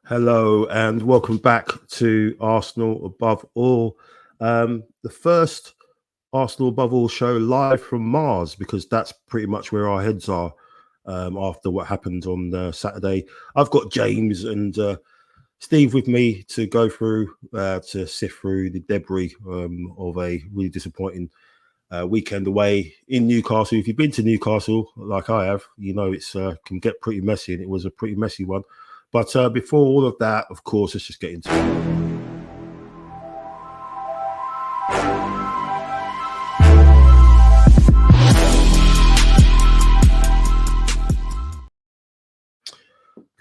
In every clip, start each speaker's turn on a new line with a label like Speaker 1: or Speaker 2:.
Speaker 1: Hello and welcome back to Arsenal Above All. The first Arsenal Above All show live from Mars, because that's pretty much where our heads are after what happened on Saturday. I've got James and Steve with me to go through, to sift through the debris of a really disappointing weekend away in Newcastle. If you've been to Newcastle, like I have, you know it's can get pretty messy, and it was a pretty messy one. But before all of that, of course, let's just get into it.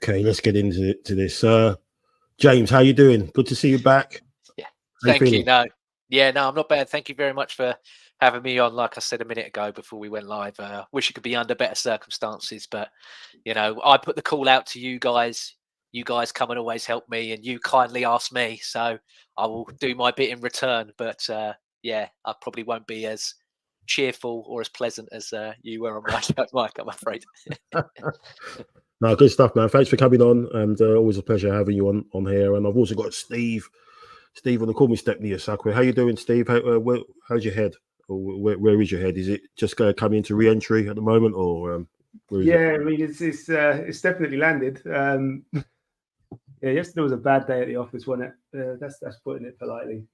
Speaker 1: Okay, let's get into this. James, how you doing? Good to see you back.
Speaker 2: Yeah, thank you. No, I'm not bad. Thank you very much for having me on. Like I said a minute ago before we went live, wish it could be under better circumstances, but I put the call out to you guys. You guys come and always help me, and you kindly ask me, so I will do my bit in return. But I probably won't be as cheerful or as pleasant as you were on my mic, I'm afraid.
Speaker 1: No, good stuff, man. Thanks for coming on, and always a pleasure having you on here. And I've also got Steve on the call me Stepney Asakwe. How you doing, Steve? How's your head? Or where is your head? Is it just coming into re-entry at the moment, or
Speaker 3: I mean, it's definitely landed. Yesterday was a bad day at the office, wasn't it? That's putting it politely.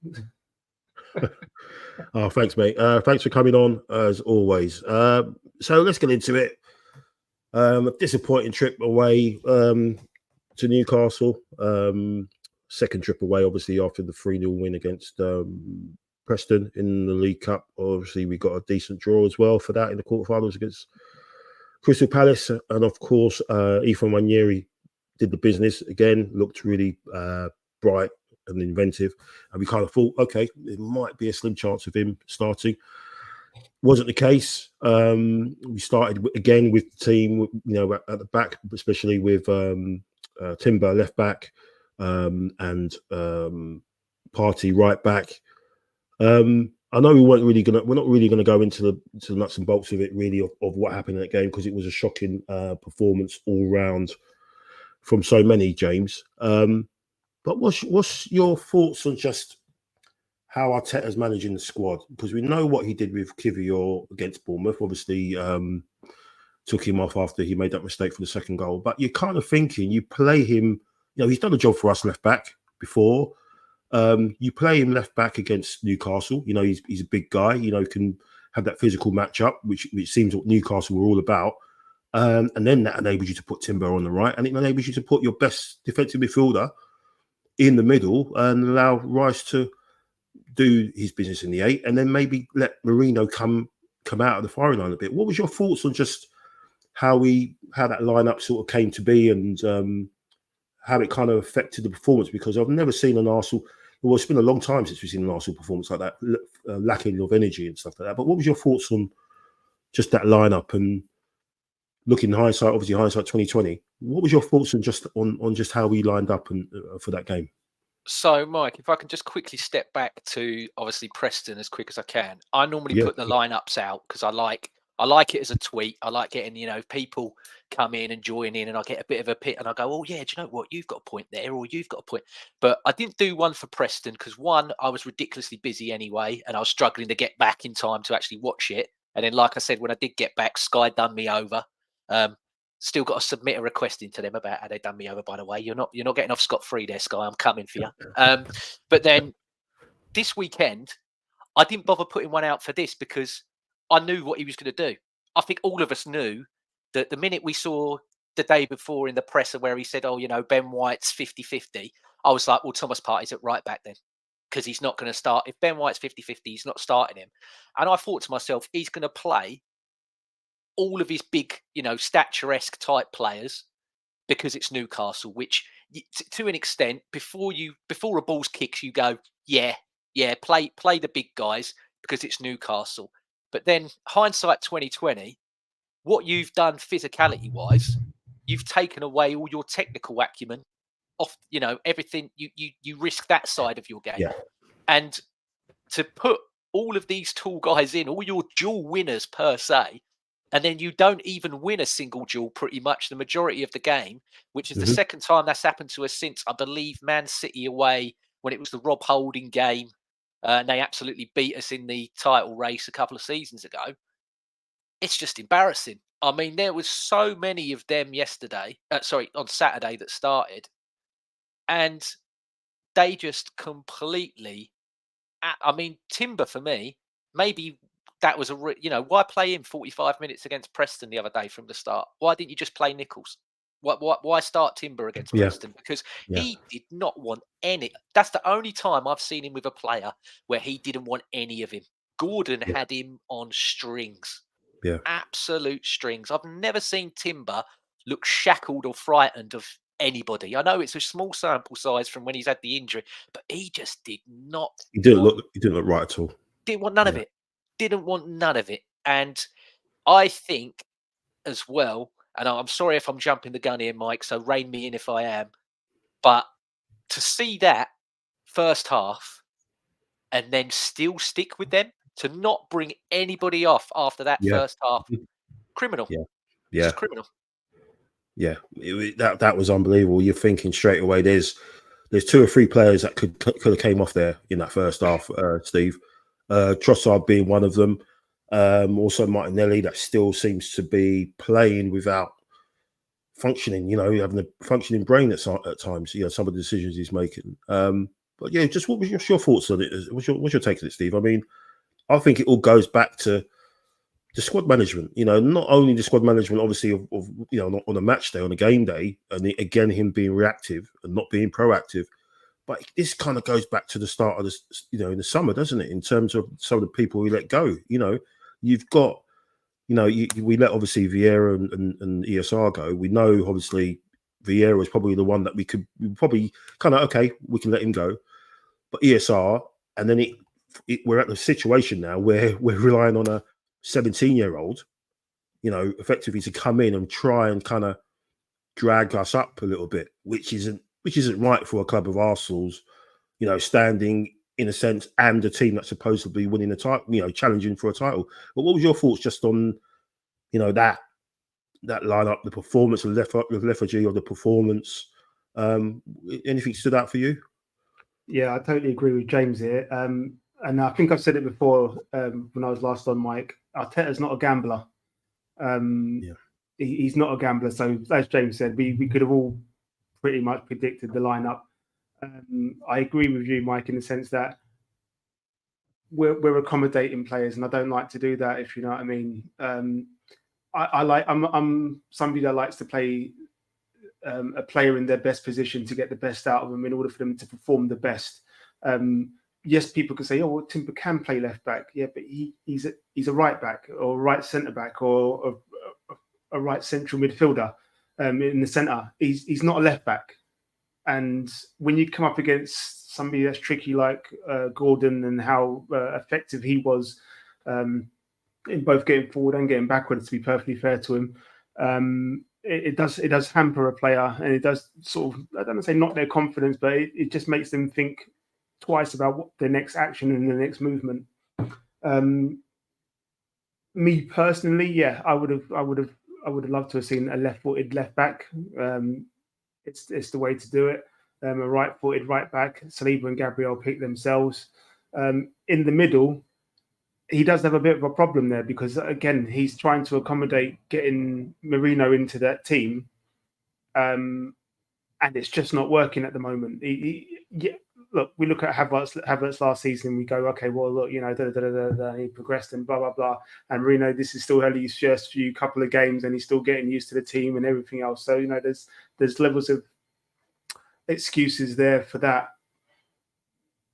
Speaker 1: Oh, thanks, mate. Thanks for coming on as always. So let's get into it. A disappointing trip away to Newcastle. Second trip away, obviously, after the 3-0 win against Preston in the League Cup. Obviously, we got a decent draw as well for that in the quarterfinals against Crystal Palace. And of course, Ethan Nwaneri did the business again, looked really bright and inventive. And we kind of thought, okay, it might be a slim chance of him starting. Wasn't the case. We started again with the team, at the back, especially with Timber left back and Partey right back. I know we're not really going to go into the nuts and bolts of it, really, of what happened in that game, because it was a shocking performance all round from so many, James. But what's your thoughts on just how Arteta's managing the squad? Because we know what he did with Kivior against Bournemouth. Obviously, took him off after he made that mistake for the second goal. But you're kind of thinking, you play him, he's done a job for us left back before. You play him left back against Newcastle. He's a big guy, can have that physical matchup, which seems what Newcastle were all about. And then that enables you to put Timber on the right, and it enables you to put your best defensive midfielder in the middle and allow Rice to do his business in the 8, and then maybe let Merino come out of the firing line a bit. What was your thoughts on just how that lineup sort of came to be, and how it kind of affected the performance? Because I've never seen an Arsenal. Well, it's been a long time since we've seen an Arsenal performance like that, lacking of energy and stuff like that. But what was your thoughts on just that lineup, and looking hindsight, obviously hindsight 2020? What was your thoughts on just how we lined up and for that game?
Speaker 2: So, Mike, if I can just quickly step back to obviously Preston as quick as I can. I normally put the lineups out because I like it as a tweet. I like getting, people come in and join in, and I get a bit of a pit, and I go, oh yeah, do you know what? You've got a point there, or you've got a point. But I didn't do one for Preston because, one, I was ridiculously busy anyway, and I was struggling to get back in time to actually watch it. And then, like I said, when I did get back, Sky done me over. Still got to submit a request into them about how they done me over, by the way. You're not getting off scot-free there, Sky. I'm coming for you. But then this weekend, I didn't bother putting one out for this because I knew what he was going to do. I think all of us knew that the minute we saw the day before in the presser where he said, Ben White's 50-50, I was like, well, Thomas Partey's at right back then, because he's not going to start. If Ben White's 50-50, he's not starting him. And I thought to myself, he's going to play all of his big, statuesque type players, because it's Newcastle, which to an extent, before a ball's kicked, you go, play the big guys because it's Newcastle. But then hindsight 2020, what you've done physicality wise, you've taken away all your technical acumen off, everything. You risk that side of your game.
Speaker 1: Yeah.
Speaker 2: And to put all of these tall guys in, all your dual winners per se, and then you don't even win a single duel pretty much the majority of the game, which is the second time that's happened to us since, I believe, Man City away when it was the Rob Holding game. And they absolutely beat us in the title race a couple of seasons ago. It's just embarrassing. I mean, there was so many of them on Saturday that started, and they just completely. I mean, Timber for me, maybe that was why play him 45 minutes against Preston the other day from the start? Why didn't you just play Nichols? Why start Timber against Preston? Because he did not want any. That's the only time I've seen him with a player where he didn't want any of him. Gordon had him on strings.
Speaker 1: Yeah.
Speaker 2: Absolute strings. I've never seen Timber look shackled or frightened of anybody. I know it's a small sample size from when he's had the injury, but he just did not.
Speaker 1: He didn't look right at all.
Speaker 2: Didn't want none of it. Didn't want none of it. And I think as well, and I'm sorry if I'm jumping the gun here, Mike, so rein me in if I am, but to see that first half and then still stick with them, to not bring anybody off after that first half, criminal.
Speaker 1: Yeah.
Speaker 2: Just criminal.
Speaker 1: Yeah, that was unbelievable. You're thinking straight away, there's 2 or 3 players that could have came off there in that first half, Steve. Trossard being one of them. Also Martinelli, that still seems to be playing without functioning, having a functioning brain at times, some of the decisions he's making. But yeah, just what was your thoughts on it? What's your take on it, Steve? I mean, I think it all goes back to the squad management, not only the squad management, obviously, of on a match day, on a game day, and again, him being reactive and not being proactive. But this kind of goes back to the start of this, in the summer, doesn't it? In terms of some of the people we let go, you've got, we let obviously Vieira and ESR go. We know obviously Vieira is probably the one that we probably kind of, okay, we can let him go. But ESR, and then we're at the situation now where we're relying on a 17-year-old, effectively to come in and try and kind of drag us up a little bit, which isn't right for a club of Arsenal's, standing in a sense, and a team that's supposed to be winning a title, challenging for a title. But what was your thoughts just on, that lineup, the performance of lethargy of the performance? Anything stood out for you?
Speaker 3: Yeah, I totally agree with James here. And I think I've said it before when I was last on, Mike. Arteta's not a gambler. He's not a gambler. So as James said, we could have all pretty much predicted the lineup. I agree with you, Mike, in the sense that we're accommodating players, and I don't like to do that, if you know what I mean. I'm somebody that likes to play a player in their best position to get the best out of them in order for them to perform the best. Yes, people can say, "Oh, well, Timber can play left back." Yeah, but he's a right back or a right centre back or a right central midfielder in the centre. He's not a left back. And when you come up against somebody that's tricky like Gordon and how effective he was in both getting forward and getting backwards, to be perfectly fair to him, it does hamper a player, and it does sort of, I don't want to say knock their confidence, but it just makes them think twice about what their next action and the next movement. Me personally, yeah, I would have loved to have seen a left-footed left back. It's the way to do it. A right-footed right back. Saliba and Gabriel pick themselves. In the middle, he does have a bit of a problem there because, again, he's trying to accommodate getting Merino into that team, and it's just not working at the moment. Look, we look at Havertz last season. We go, okay, well, look, he progressed and blah blah blah. And Merino, this is still only his first few couple of games, and he's still getting used to the team and everything else. So there's levels of excuses there for that.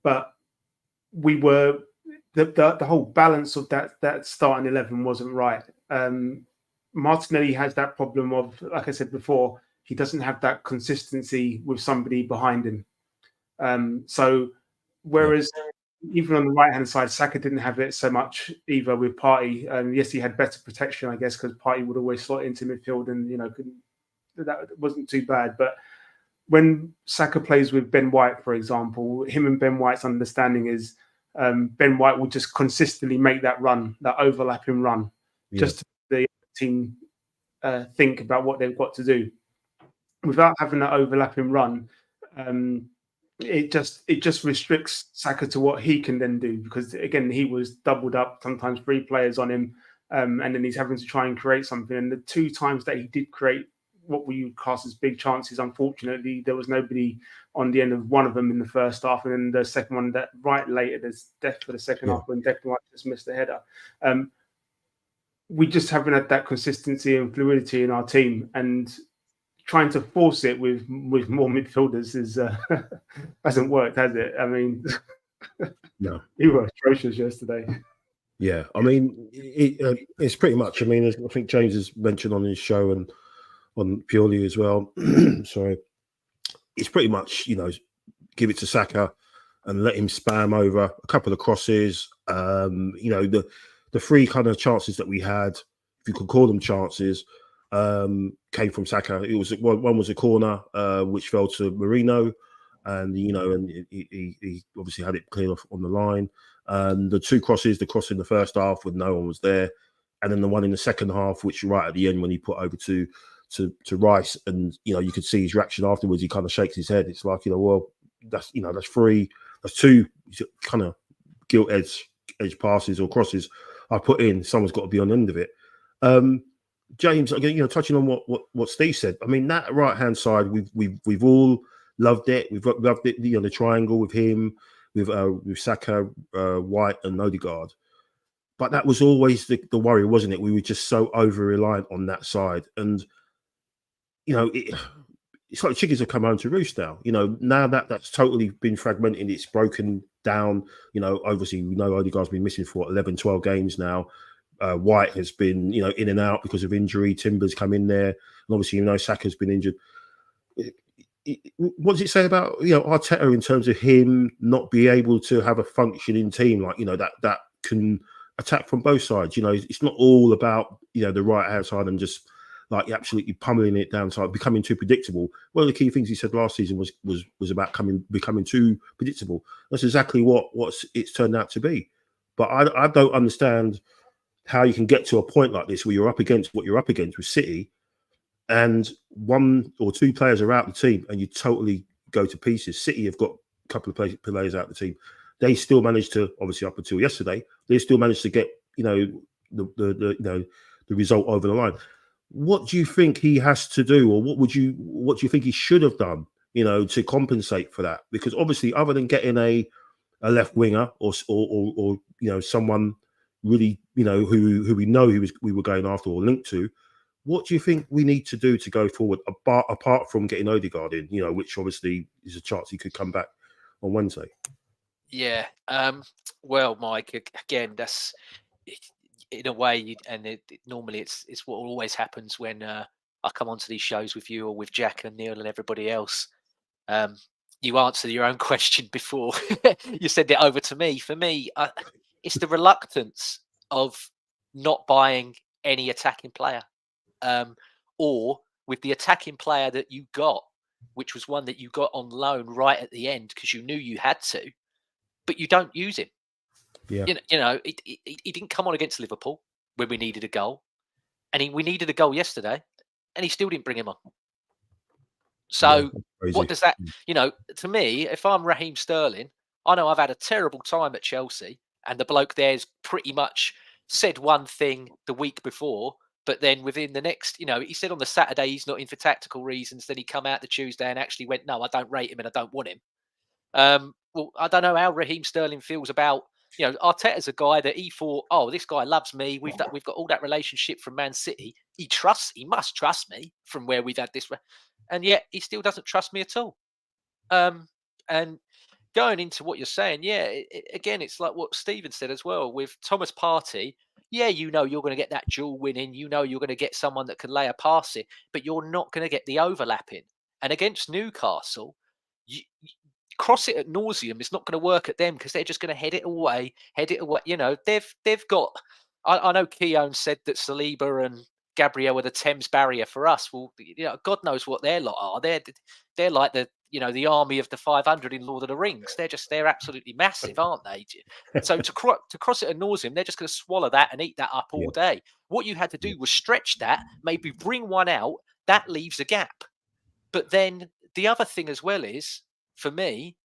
Speaker 3: But we were the whole balance of that starting 11 wasn't right. Martinelli has that problem of, like I said before, he doesn't have that consistency with somebody behind him. So whereas even on the right hand side, Saka didn't have it so much either with Partey. Yes, he had better protection, I guess, because Partey would always slot into midfield, and that wasn't too bad. But when Saka plays with Ben White, for example, him and Ben White's understanding is Ben White will just consistently make that run, that overlapping run, just to team think about what they've got to do without having that overlapping run. It just restricts Saka to what he can then do, because again he was doubled up, sometimes 3 players on him, and then he's having to try and create something. And the 2 times that he did create what we would class as big chances, unfortunately there was nobody on the end of one of them in the first half, and then the second one that right later, there's death for the second half when Declan Rice just missed the header. We just haven't had that consistency and fluidity in our team, and trying to force it with more midfielders is hasn't worked, has it? I mean,
Speaker 1: no,
Speaker 3: you were atrocious yesterday.
Speaker 1: Yeah, I mean, it's pretty much. I mean, I think James has mentioned on his show and on Purely as well. Sorry, it's pretty much, give it to Saka and let him spam over a couple of crosses. The 3 kind of chances that we had, if you could call them chances, came from Saka. It was one was a corner which fell to Marino, and he obviously had it cleared off on the line. The 2 crosses, the cross in the first half when no one was there, and then the one in the second half, which right at the end when he put over to Rice, and you could see his reaction afterwards. He kind of shakes his head. It's like, well, that's 3, that's 2 kind of gilt edge passes or crosses I put in. Someone's got to be on the end of it. James, again, touching on what Steve said. I mean, that right hand side, we've all loved it. We've loved it. The triangle with him, with Saka, White, and Odegaard. But that was always the worry, wasn't it? We were just so over reliant on that side, and it's like chickens have come home to roost now. Now that's totally been fragmented, it's broken down. Obviously we know Odegaard's been missing for 11, 12 games now. White has been, in and out because of injury. Timber's come in there, and obviously Saka's been injured. What does it say about Arteta in terms of him not be able to have a functioning team like that can attack from both sides? It's not all about the right hand side and just like absolutely pummeling it down side, becoming too predictable. One of the key things he said last season was about becoming too predictable. That's exactly what it's turned out to be. But I don't understand how you can get to a point like this where you're up against what you're up against with City, and 1 or 2 players are out the team and you totally go to pieces. City have got a couple of players out the team. They still managed to, obviously up until yesterday, they still managed to get the result over the line. What do you think he has to do, or what do you think he should have done, to compensate for that? Because obviously, other than getting a left winger or someone really, who we know we were going after or linked to, what do you think we need to do to go forward apart from getting Odegaard in, which obviously is a chance he could come back on Wednesday?
Speaker 2: Yeah. Well, Mike, again, that's in a way, and normally it's what always happens when I come onto these shows with you or with Jack and Neil and everybody else. You answered your own question before you send it over to me. For me, it's the reluctance of not buying any attacking player, or with the attacking player that you got, which was one that you got on loan right at the end because you knew you had to, but you don't use him.
Speaker 1: Yeah,
Speaker 2: he didn't come on against Liverpool when we needed a goal, and we needed a goal yesterday, and he still didn't bring him on. So what does that, to me, if I'm Raheem Sterling, I know I've had a terrible time at Chelsea, and the bloke there's pretty much said one thing the week before, but then within the next, he said on the Saturday he's not in for tactical reasons. Then he come out the Tuesday and actually went, no, I don't rate him and I don't want him. Well, I don't know how Raheem Sterling feels about, Arteta's a guy that he thought, oh, this guy loves me. We've got all that relationship from Man City. He must trust me from where we've had this. And yet he still doesn't trust me at all. And going into what you're saying, again, it's like what Stephen said as well with Thomas Partey. Yeah, you're going to get that dual winning. You're going to get someone that can lay a pass in, but you're not going to get the overlapping. And against Newcastle, cross it at nauseum. It's not going to work at them because they're just going to head it away. They've got. I know Keown said that Saliba and Gabriel are the Thames barrier for us. Well, God knows what their lot are. They're like the the army of the 500 in Lord of the Rings. They're absolutely massive, aren't they? So to cross it ad nauseum, they're just going to swallow that and eat that up all day. What you had to do was stretch that, maybe bring one out. That leaves a gap. But then the other thing as well is, for me,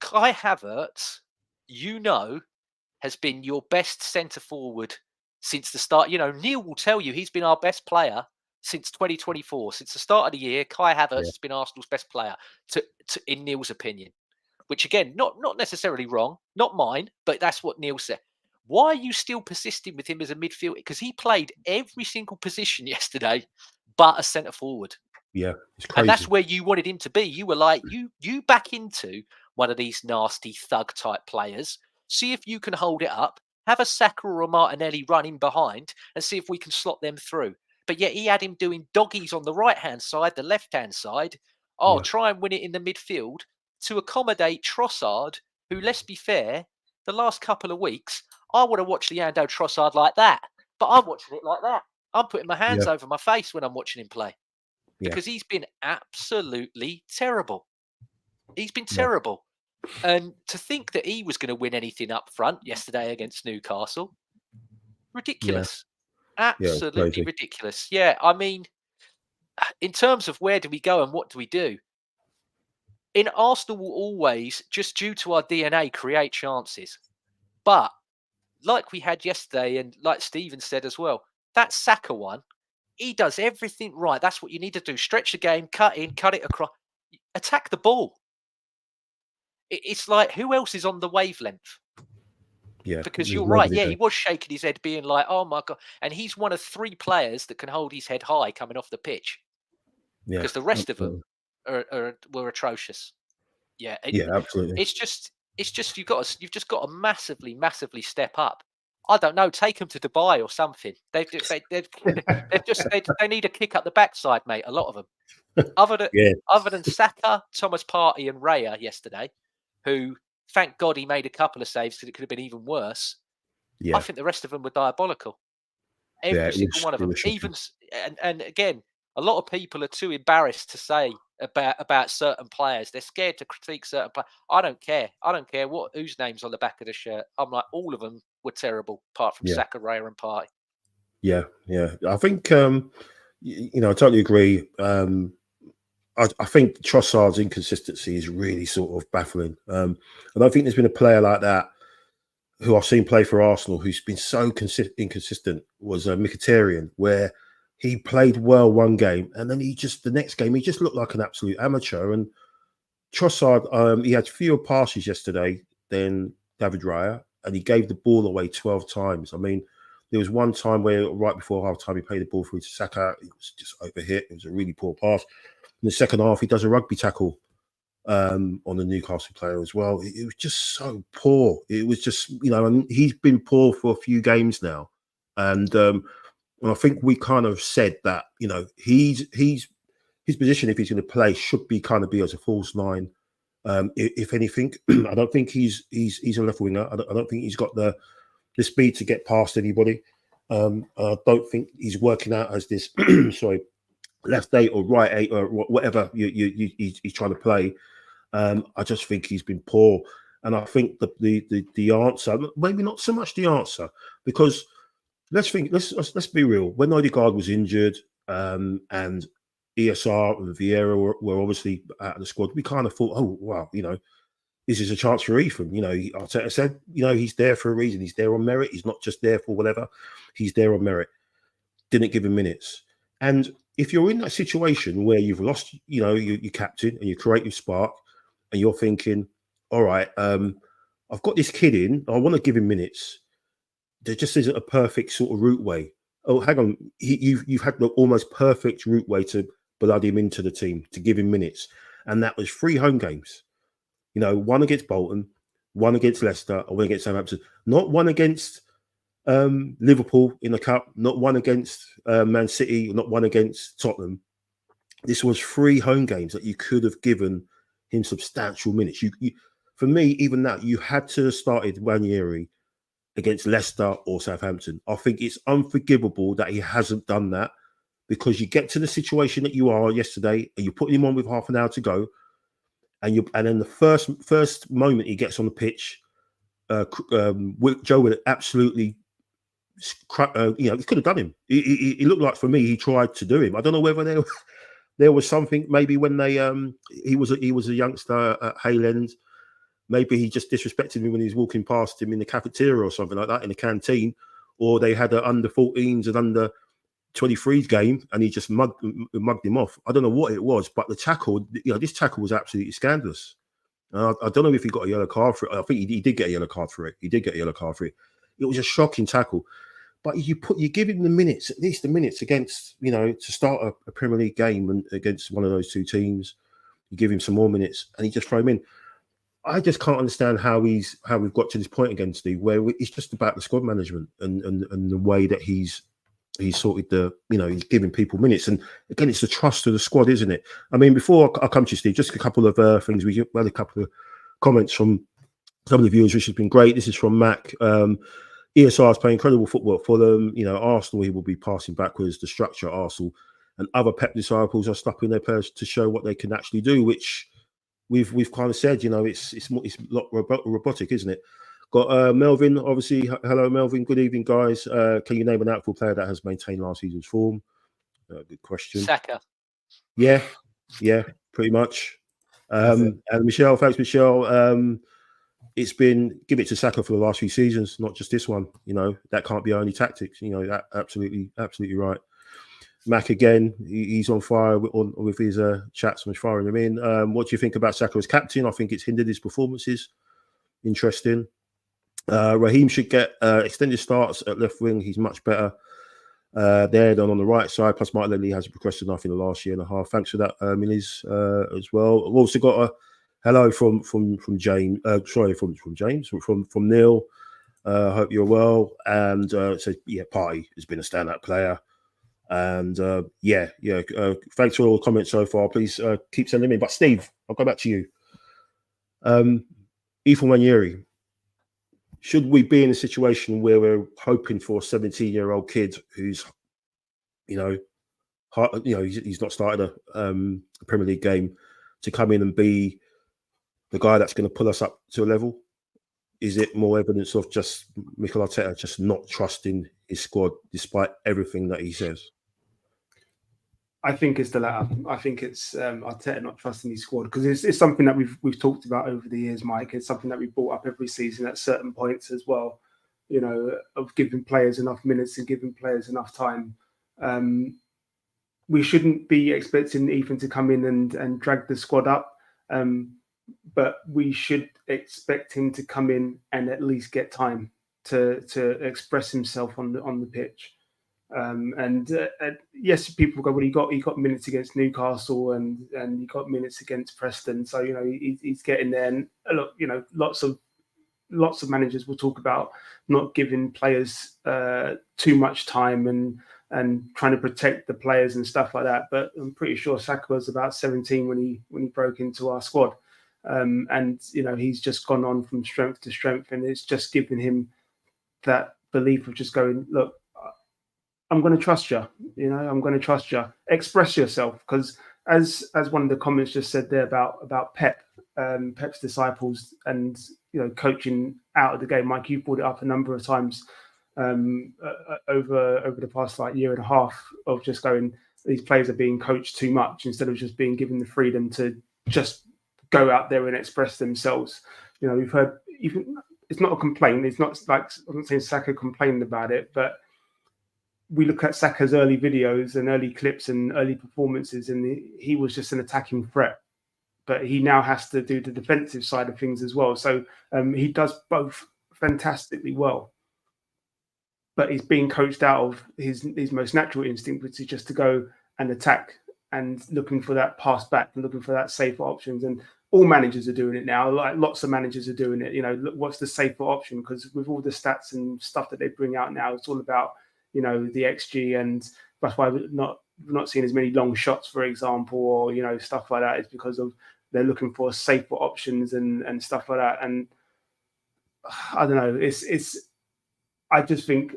Speaker 2: Kai Havertz, has been your best centre forward since the start. Neil will tell you he's been our best player since 2024. Since the start of the year, Kai Havertz has been Arsenal's best player, in Neil's opinion. Which again, not necessarily wrong, not mine, but that's what Neil said. Why are you still persisting with him as a midfielder? Because he played every single position yesterday, but a centre forward.
Speaker 1: Yeah, it's crazy.
Speaker 2: And that's where you wanted him to be. You were like, you back into one of these nasty thug type players. See if you can hold it up. Have a Saka or a Martinelli running behind and see if we can slot them through. But yet he had him doing doggies on the right-hand side, the left-hand side. Try and win it in the midfield to accommodate Trossard, who, let's be fair, the last couple of weeks, I would have watched Leandro Trossard like that. But I'm watching it like that. I'm putting my hands over my face when I'm watching him play. Because he's been absolutely terrible. He's been terrible. And to think that he was going to win anything up front yesterday against Newcastle, ridiculous. Absolutely ridiculous. Yeah, I mean, in terms of where do we go and what do we do? In Arsenal, will always, just due to our DNA, create chances. But like we had yesterday, and like Stephen said as well, that Saka one, he does everything right. That's what you need to do. Stretch the game, cut in, cut it across, attack the ball. It's like, who else is on the wavelength?
Speaker 1: Yeah,
Speaker 2: because you're right. Yeah, he was shaking his head, being like, "Oh my god!" And he's one of 3 players that can hold his head high coming off the pitch.
Speaker 1: Yeah,
Speaker 2: because the rest of them were atrocious. Yeah,
Speaker 1: absolutely.
Speaker 2: It's just you've just got to massively step up. I don't know, take them to Dubai or something. They need a kick up the backside, mate. A lot of them. Other than Saka, Thomas Partey, and Raya yesterday, who thank God he made a couple of saves because it could have been even worse. Yeah. I think the rest of them were diabolical. Every single one of them. Even and again, a lot of people are too embarrassed to say about certain players. They're scared to critique certain players. I don't care. I don't care whose name's on the back of the shirt. I'm like, all of them were terrible, apart from Saka, Raya, and Partey. Yeah.
Speaker 1: I think I totally agree. I think Trossard's inconsistency is really sort of baffling. I don't think there's been a player like that who I've seen play for Arsenal who's been so inconsistent was Mkhitaryan, where he played well one game and then the next game he just looked like an absolute amateur. And Trossard, he had fewer passes yesterday than David Raya, and he gave the ball away 12 times. I mean, there was one time where right before half time he played the ball through to Saka. It was just overhit. It was a really poor pass. In the second half, he does a rugby tackle on the Newcastle player as well. It was just so poor. It was just, and he's been poor for a few games now. And I think we kind of said that, his position, if he's going to play, should be as a false nine. If anything, I don't think he's a left winger. I don't think he's got the speed to get past anybody. I don't think he's working out as this, sorry, left 8 or right 8 or whatever he's trying to play. I just think he's been poor, and I think the answer, maybe not so much the answer, because let's be real. When Odegaard was injured, and ESR and Vieira were obviously out of the squad, we kind of thought, oh wow, this is a chance for Ethan. Arteta said, he's there for a reason. He's there on merit. He's not just there for whatever. He's there on merit. Didn't give him minutes. And if you're in that situation where you've lost, your captain and your creative spark, and you're thinking, all right, I've got this kid in, I want to give him minutes. There just isn't a perfect sort of route way. Oh, hang on, you've had the almost perfect route way to blood him into the team, to give him minutes, and that was 3 home games. One against Bolton, one against Leicester, or one against Southampton. Not one against Liverpool in the cup, not one against Man City, not one against Tottenham. This was 3 home games that you could have given him substantial minutes. You for me, even that, you had to have started Ranieri against Leicester or Southampton. I think it's unforgivable that he hasn't done that, because you get to the situation that you are yesterday and you're putting him on with half an hour to go. and then the first moment he gets on the pitch, Joe would absolutely, he could have done him. He looked like, for me, he tried to do him. I don't know whether there was something, maybe when they he was a youngster at Hayland. Maybe he just disrespected him when he was walking past him in the cafeteria or something like that, in the canteen, or they had an under 14s and under 23s game, and he just mugged him off. I don't know what it was, but the tackle, this tackle was absolutely scandalous. I don't know if he got a yellow card for it. I think he did get a yellow card for it. It was a shocking tackle. But you give him the minutes, at least the minutes against, to start a Premier League game and against one of those two teams. You give him some more minutes, and he just throw him in. I just can't understand how we've got to this point again, Steve, where it's just about the squad management and the way that he's sorted he's giving people minutes. And again, it's the trust of the squad, isn't it? I mean, before I come to you, Steve, just a couple of things. We had a couple of comments from some of the viewers, which has been great. This is from Mac. ESR is playing incredible football for them. Arsenal, he will be passing backwards. The structure, Arsenal and other Pep disciples are stopping their players to show what they can actually do, which we've kind of said, it's a lot robotic, isn't it? Got Melvin, obviously. Hello, Melvin. Good evening, guys. Can you name an outfield player that has maintained last season's form? Good question.
Speaker 2: Saka.
Speaker 1: Yeah, pretty much. And Michelle, thanks, Michelle. It's been give it to Saka for the last few seasons, not just this one. That can't be only tactics. That absolutely right. Mac again, he's on fire with his chats and firing them in. What do you think about Saka as captain? I think it's hindered his performances. Interesting. Raheem should get extended starts at left wing. He's much better there than on the right side. Plus, Mike Ledley hasn't progressed enough in the last year and a half. Thanks for that, Millies, as well. I've also got a hello from James. From Neil. Hope you're well. And Partey has been a standout player. And thanks for all the comments so far. Please keep sending them in. But Steve, I'll go back to you. Ethan Wanyeri, should we be in a situation where we're hoping for a 17-year-old kid who's, he's not started a Premier League game to come in and be the guy that's going to pull us up to a level? Is it more evidence of just Mikel Arteta just not trusting his squad despite everything that he says?
Speaker 3: I think it's the latter. I think it's Arteta not trusting his squad, because it's something that we've talked about over the years, Mike. It's something that we brought up every season at certain points as well, of giving players enough minutes and giving players enough time. We shouldn't be expecting Ethan to come in and drag the squad up, but we should expect him to come in and at least get time to express himself on the pitch. Yes, people go, well, he got minutes against Newcastle and he got minutes against Preston, so he's getting there. And look, lots of managers will talk about not giving players too much time and trying to protect the players and stuff like that. But I'm pretty sure Saka was about 17 when he broke into our squad, and he's just gone on from strength to strength, and it's just giving him that belief of just going, look, I'm going to trust you. I'm going to trust you. Express yourself, because as one of the comments just said there about Pep, Pep's disciples, and coaching out of the game. Mike, you brought it up a number of times over the past year and a half of just going, these players are being coached too much instead of just being given the freedom to just go out there and express themselves. We've heard, even it's not a complaint. It's not like, I'm not saying Saka complained about it, but we look at Saka's early videos and early clips and early performances, and he was just an attacking threat. But he now has to do the defensive side of things as well. So he does both fantastically well. But he's being coached out of his most natural instinct, which is just to go and attack and looking for that pass back and looking for that safer options. And all managers are doing it now. Like lots of managers are doing it. Look, what's the safer option? Because with all the stats and stuff that they bring out now, it's all about the XG, and that's why we're not seeing as many long shots, for example, or stuff like that. It's because of they're looking for safer options and stuff like that. And I don't know. It's. I just think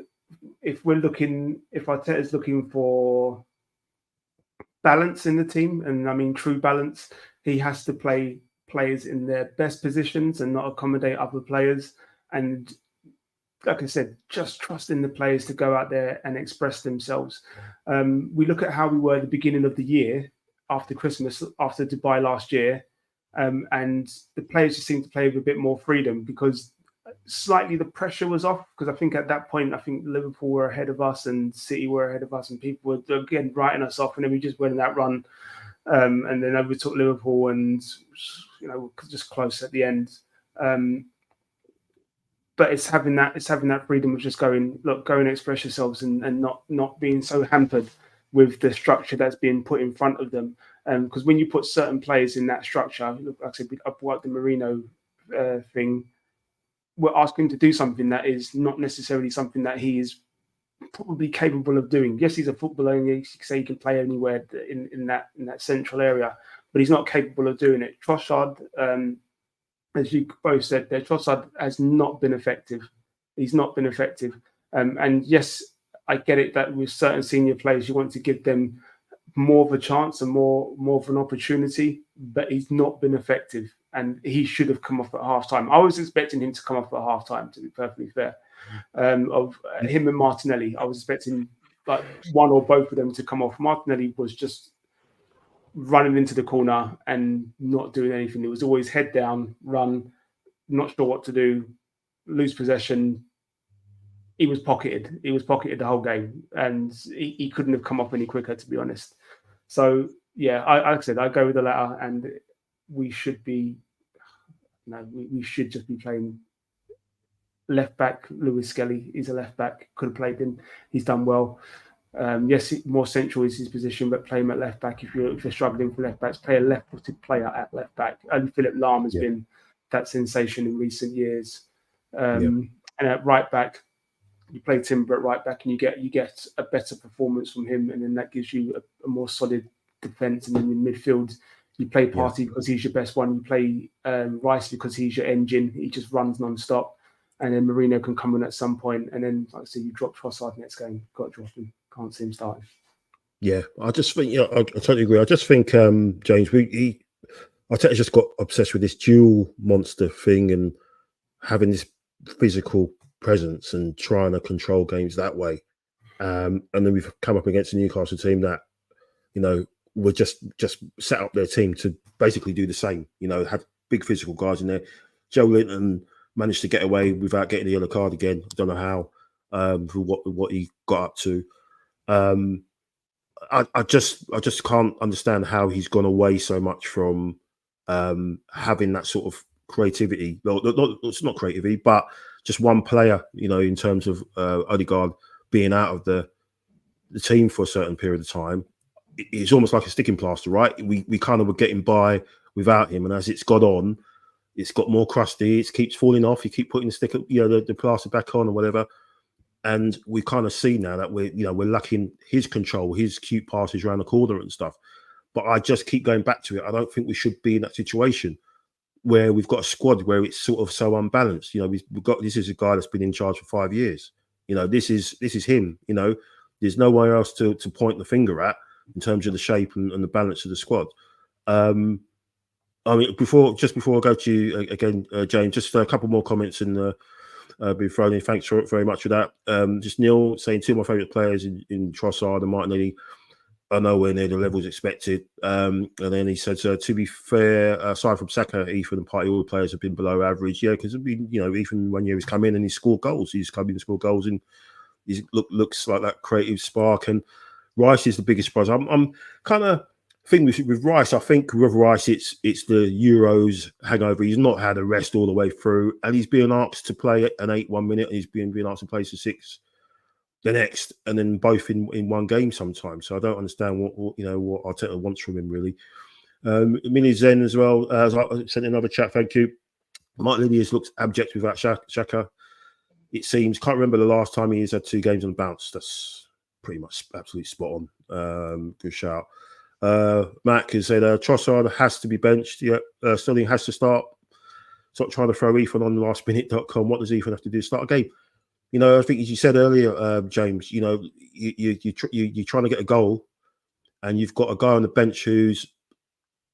Speaker 3: if Arteta's looking for balance in the team, and I mean true balance, he has to play players in their best positions and not accommodate other players. And like I said, just trusting the players to go out there and express themselves. We look at how we were at the beginning of the year after Christmas, after Dubai last year, and the players just seemed to play with a bit more freedom because slightly the pressure was off. Because I think at that point, I think Liverpool were ahead of us and City were ahead of us, and people were again writing us off, and then we just went in that run, and then overtook Liverpool, and just close at the end. But it's having that freedom of just going, look, go and express yourselves, and not being so hampered with the structure that's being put in front of them. Because when you put certain players in that structure, like I said, up what the Marino thing, we're asking him to do something that is not necessarily something that he is probably capable of doing. Yes, he's a footballer, and you say he can play anywhere in that central area, but he's not capable of doing it. Trossard, as you both said there, Trossard has not been effective. He's not been effective. And yes, I get it that with certain senior players, you want to give them more of a chance and more of an opportunity, but he's not been effective. And he should have come off at half-time. I was expecting him to come off at half-time, to be perfectly fair. Of him and Martinelli, I was expecting like one or both of them to come off. Martinelli was just running into the corner and not doing anything. It was always head down, run, not sure what to do, lose possession. He was pocketed. He was pocketed the whole game, and he couldn't have come off any quicker, to be honest. So yeah, like I said, I go with the latter, and we should be, we should just be playing left back. Lewis Skelly is a left back. Could have played him. He's done well. Yes, more central is his position, but play him at left back. If you're struggling for left backs, play a left-footed player at left back. Only Philip Lahm has been that sensation in recent years. And at right back, you play Timber at right back, and you get a better performance from him, and then that gives you a more solid defence. And then in midfield, you play Partey because he's your best one. You play Rice because he's your engine. He just runs non-stop. And then Marino can come in at some point, and then, like I said, you drop Trossard next game. Got to drop him. Can't see him starting.
Speaker 1: Yeah, I just think, I totally agree. I just think, James, Arteta's just got obsessed with this dual monster thing and having this physical presence and trying to control games that way. And then we've come up against a Newcastle team that, were just set up their team to basically do the same. Have big physical guys in there. Joe Linton managed to get away without getting the yellow card again. I don't know how, for what he got up to. I just can't understand how he's gone away so much from having that sort of creativity. It's not creativity, but just one player, in terms of Odegaard being out of the team for a certain period of time. It's almost like a sticking plaster, right? We kind of were getting by without him, and as it's got on, it's got more crusty. It keeps falling off. You keep putting the plaster back on or whatever. And we kind of see now that we're lacking his control, his cute passes around the corner and stuff. But I just keep going back to it. I don't think we should be in that situation where we've got a squad where it's sort of so unbalanced. We've got, this is a guy that's been in charge for 5 years. This is him. There's nowhere else to point the finger at in terms of the shape and the balance of the squad. Before I go to you again, James, just a couple more comments in the. Be thrown in. Thanks very much for that. Just Neil saying two of my favourite players in Trossard and Martinelli are nowhere near the levels expected. And then he said, to be fair, aside from Saka, Ethan and Partey, all the players have been below average. Yeah, because Ethan 1 year he's come in and he's scored goals. He's come in and scored goals, and he looks like that creative spark. And Rice is the biggest surprise. I'm kind of thing with Rice. I think with Rice, it's the Euros hangover. He's not had a rest all the way through, and he's being asked to play an 8 1 minute, and he's being asked to play for 6 the next, and then both in one game sometimes. So I don't understand what Arteta wants from him really. Mini Zen as well. As I sent another chat. Thank you. Martinelli has looked abject without Xhaka. It seems. Can't remember the last time he's had 2 games on the bounce. That's pretty much absolutely spot on. Good shout. Matt has said Trossard has to be benched. Yeah, Sterling has to start. Stop trying to throw Ethan on lastminute.com. What does Ethan have to do to start a game? I think as you said earlier, James, you're trying to get a goal, and you've got a guy on the bench who's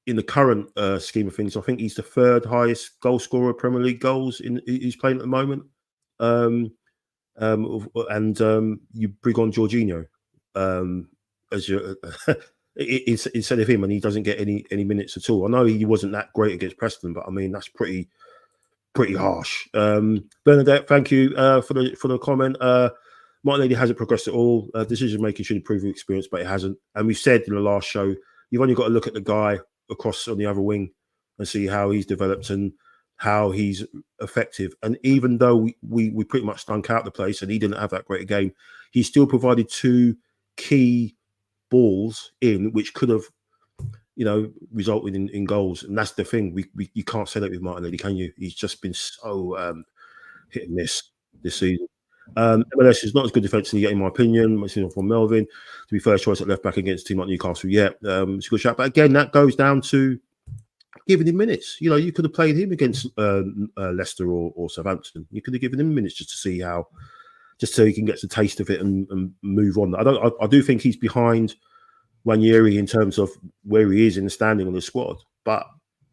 Speaker 1: in the current scheme of things, I think he's the third highest goal scorer Premier League goals he's playing at the moment. You bring on Jorginho as your instead of him, and he doesn't get any minutes at all. I know he wasn't that great against Preston, but I mean that's pretty harsh. Bernadette, thank you for the comment. Martinelli hasn't progressed at all. Decision making should improve the experience, but it hasn't. And we said in the last show, you've only got to look at the guy across on the other wing and see how he's developed and how he's effective. And even though we pretty much stunk out the place and he didn't have that great a game, he still provided 2 key balls in which could have, resulted in goals. And that's the thing. You can't say that with Martinelli, can you? He's just been so hit and miss this season. MLS is not as good defensively yet, in my opinion. It's from Melvin to be first choice at left back against a team like Newcastle. Yeah, it's a good shot. But again, that goes down to giving him minutes. You could have played him against Leicester or Southampton. You could have given him minutes just to see just so he can get the taste of it and move on. I do think he's behind Ranieri in terms of where he is in the standing on the squad. But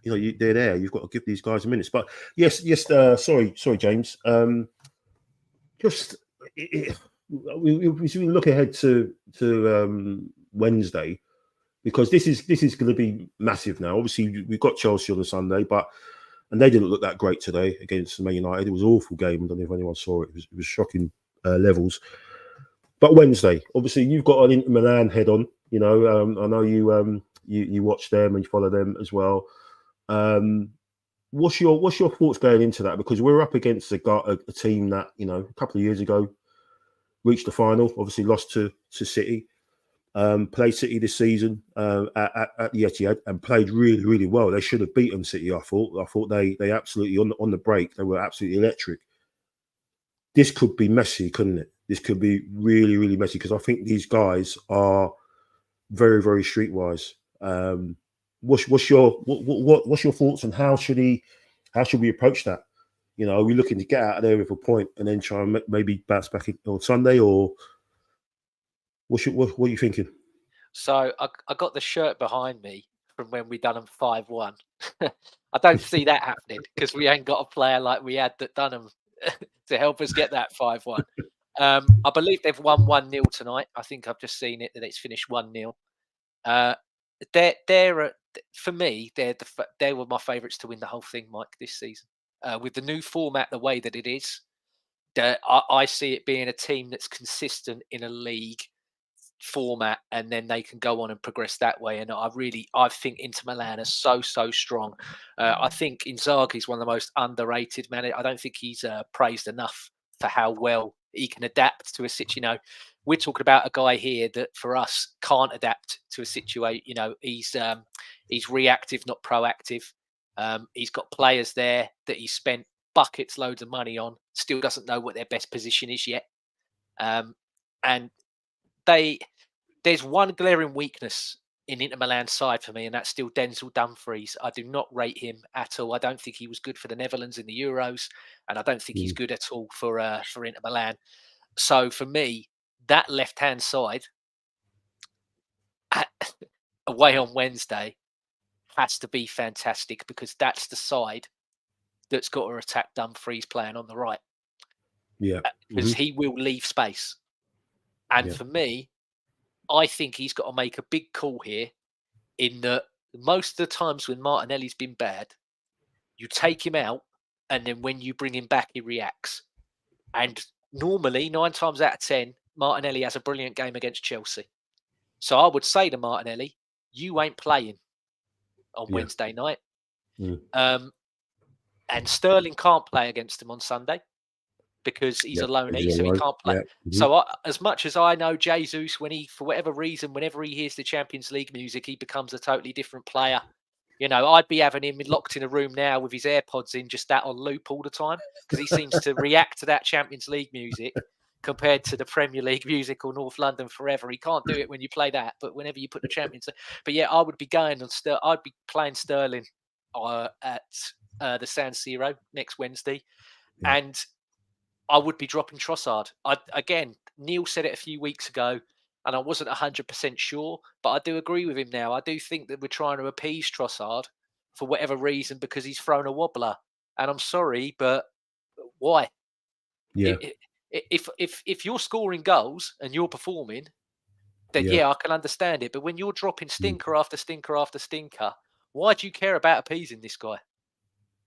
Speaker 1: they're there. You've got to give these guys minutes. But yes. Sorry, James. We look ahead to Wednesday, because this is going to be massive now. Obviously, we've got Chelsea on the Sunday, and they didn't look that great today against Man United. It was an awful game. I don't know if anyone saw it. It was shocking levels. But Wednesday, obviously, you've got an Inter Milan head on. I know you watch them and you follow them as well. What's your thoughts going into that? Because we're up against a team that a couple of years ago reached the final, obviously lost to City, played City this season at the Etihad and played really, really well. They should have beaten City. I thought they absolutely on the break they were absolutely electric. This could be messy, couldn't it? This could be really, really messy, because I think these guys are very, very streetwise. What's your thoughts on how should we approach that? Are we looking to get out of there with a point and then try and maybe bounce back on Sunday, or what are you thinking?
Speaker 2: So I got the shirt behind me from when we done them 5-1. I don't see that happening, because we ain't got a player like we had that done them to help us get that 5-1. I believe they've won 1-0 tonight. I think I've just seen it that it's finished 1-0. They're for me, they were my favourites to win the whole thing, Mike, this season. With the new format, the way that it is, I see it being a team that's consistent in a league format, and then they can go on and progress that way. And I think Inter Milan are so strong. I think Inzaghi is one of the most underrated managers. I don't think he's praised enough for how well he can adapt to a situation. We're talking about a guy here that for us can't adapt to a situation. He's reactive, not proactive. He's got players there that he spent buckets loads of money on, still doesn't know what their best position is yet. And there's one glaring weakness in Inter Milan's side for me, and that's still Denzel Dumfries. I do not rate him at all. I don't think he was good for the Netherlands in the Euros, and I don't think he's good at all for Inter Milan. So for me, that left-hand side away on Wednesday has to be fantastic, because that's the side that's got to attack Dumfries playing on the right.
Speaker 1: Yeah.
Speaker 2: Because he will leave space. And for me, I think he's got to make a big call here, in that most of the times when Martinelli's been bad, you take him out, and then when you bring him back, he reacts. And normally, 9 times out of 10, Martinelli has a brilliant game against Chelsea. So I would say to Martinelli, you ain't playing on Wednesday night. And Sterling can't play against him on Sunday, because he's a loanee, so he can't play. So as much as I know Jesus, when he, for whatever reason, whenever he hears the Champions League music, he becomes a totally different player. I'd be having him locked in a room now with his AirPods in, just that on loop all the time, because he seems to react to that Champions League music compared to the Premier League music or North London Forever. He can't do it when you play that, but whenever you put the Champions League. But yeah, I would be going on. I'd be playing Sterling at the San Siro next Wednesday, and I would be dropping Trossard. Again, Neil said it a few weeks ago. and I wasn't 100% sure, but I do agree with him now. I do think that we're trying to appease Trossard for whatever reason because he's thrown a wobbler. And I'm sorry, but why?
Speaker 1: Yeah.
Speaker 2: If you're scoring goals and you're performing, then yeah, I can understand it. But when you're dropping stinker after stinker after stinker, why do you care about appeasing this guy?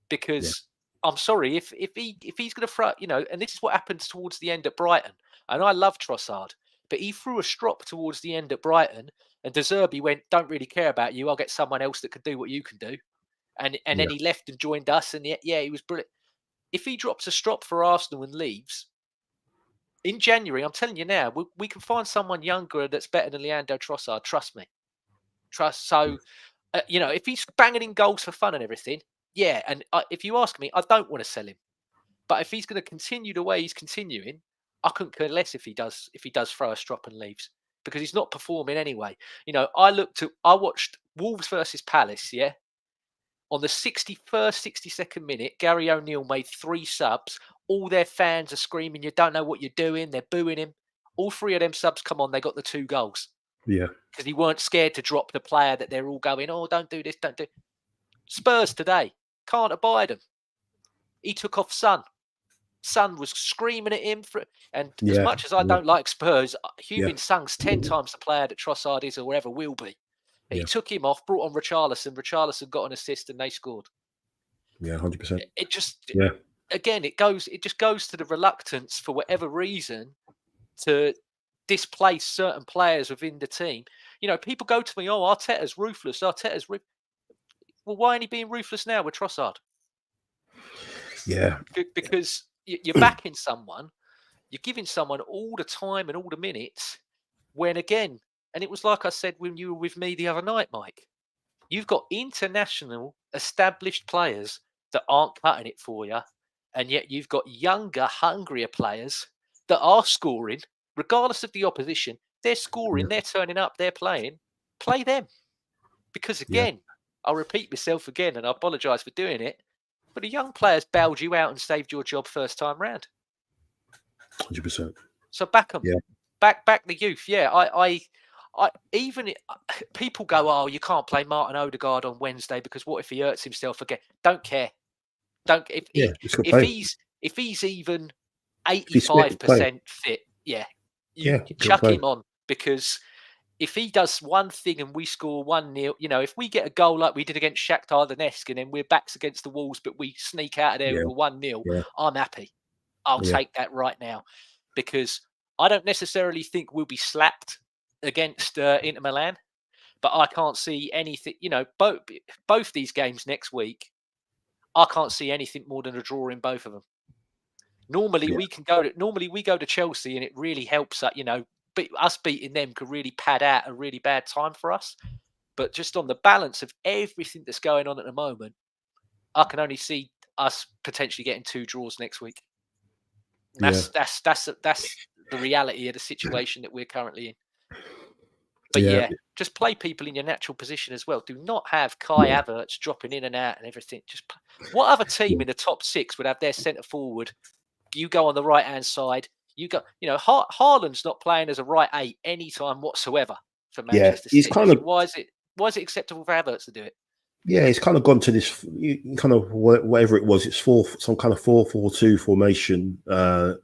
Speaker 2: Because I'm sorry, if he's going to throw, and this is what happens towards the end at Brighton. And I love Trossard, but he threw a strop towards the end at Brighton, and De Zerbi went, "Don't really care about you. I'll get someone else that can do what you can do." And then he left and joined us, and he was brilliant. If he drops a strop for Arsenal and leaves in January, I'm telling you now, we can find someone younger that's better than Leandro Trossard. Trust me. So, if he's banging in goals for fun and everything, yeah. And if you ask me, I don't want to sell him. But if he's going to continue the way he's continuing, I couldn't care less if he does throw a strop and leaves because he's not performing anyway. I watched Wolves versus Palace, yeah. On the 61st, 62nd minute, Gary O'Neill made 3 subs. All their fans are screaming, "You don't know what you're doing." They're booing him. All 3 of them subs come on, they got the 2 goals.
Speaker 1: Yeah.
Speaker 2: Because he weren't scared to drop the player that they're all going, "Oh, don't do this, don't do." Spurs today, can't abide him. He took off Son. Son was screaming at him. And as much as I don't like Spurs, Heung-min Son's 10 times the player that Trossard is or ever will be. He took him off, brought on Richarlison. Richarlison got an assist and they scored.
Speaker 1: Yeah, 100%.
Speaker 2: It just, again, it just goes to the reluctance for whatever reason to displace certain players within the team. People go to me, "Oh, Arteta's ruthless. Arteta's ruthless." Well, why ain't he being ruthless now with Trossard?
Speaker 1: Yeah.
Speaker 2: Because you're backing someone, you're giving someone all the time and all the minutes, when again, and it was like I said when you were with me the other night, Mike, you've got international established players that aren't cutting it for you, and yet you've got younger, hungrier players that are scoring, regardless of the opposition. They're scoring, they're turning up, they're playing. Play them. Because again, I'll repeat myself again, and I apologise for doing it, but the young players bailed you out and saved your job first time round.
Speaker 1: 100%.
Speaker 2: So back them.
Speaker 1: Yeah.
Speaker 2: Back the youth. Yeah, I even people go, "Oh, you can't play Martin Odegaard on Wednesday because what if he hurts himself again?" Don't care. If he's even 85% fit, you chuck him on, because if he does one thing and we score 1-0, if we get a goal like we did against Shakhtar Donetsk and then we're backs against the walls, but we sneak out of there with a 1-0, I'm happy. I'll take that right now, because I don't necessarily think we'll be slapped against Inter Milan, but I can't see anything. Both these games next week, I can't see anything more than a draw in both of them. Normally we go to Chelsea and it really helps that, us beating them could really pad out a really bad time for us. But just on the balance of everything that's going on at the moment, I can only see us potentially getting 2 draws next week. That's the reality of the situation that we're currently in. But just play people in your natural position as well. Do not have Kai Havertz dropping in and out and everything. What other team in the top 6 would have their centre forward? You go on the right hand side. You go. Haaland's not playing as a right 8 anytime whatsoever for Manchester City. Why is it acceptable for Havertz to do it?
Speaker 1: Yeah, it's kind of gone to this kind of whatever it was. It's some kind of 4-4-2 formation, or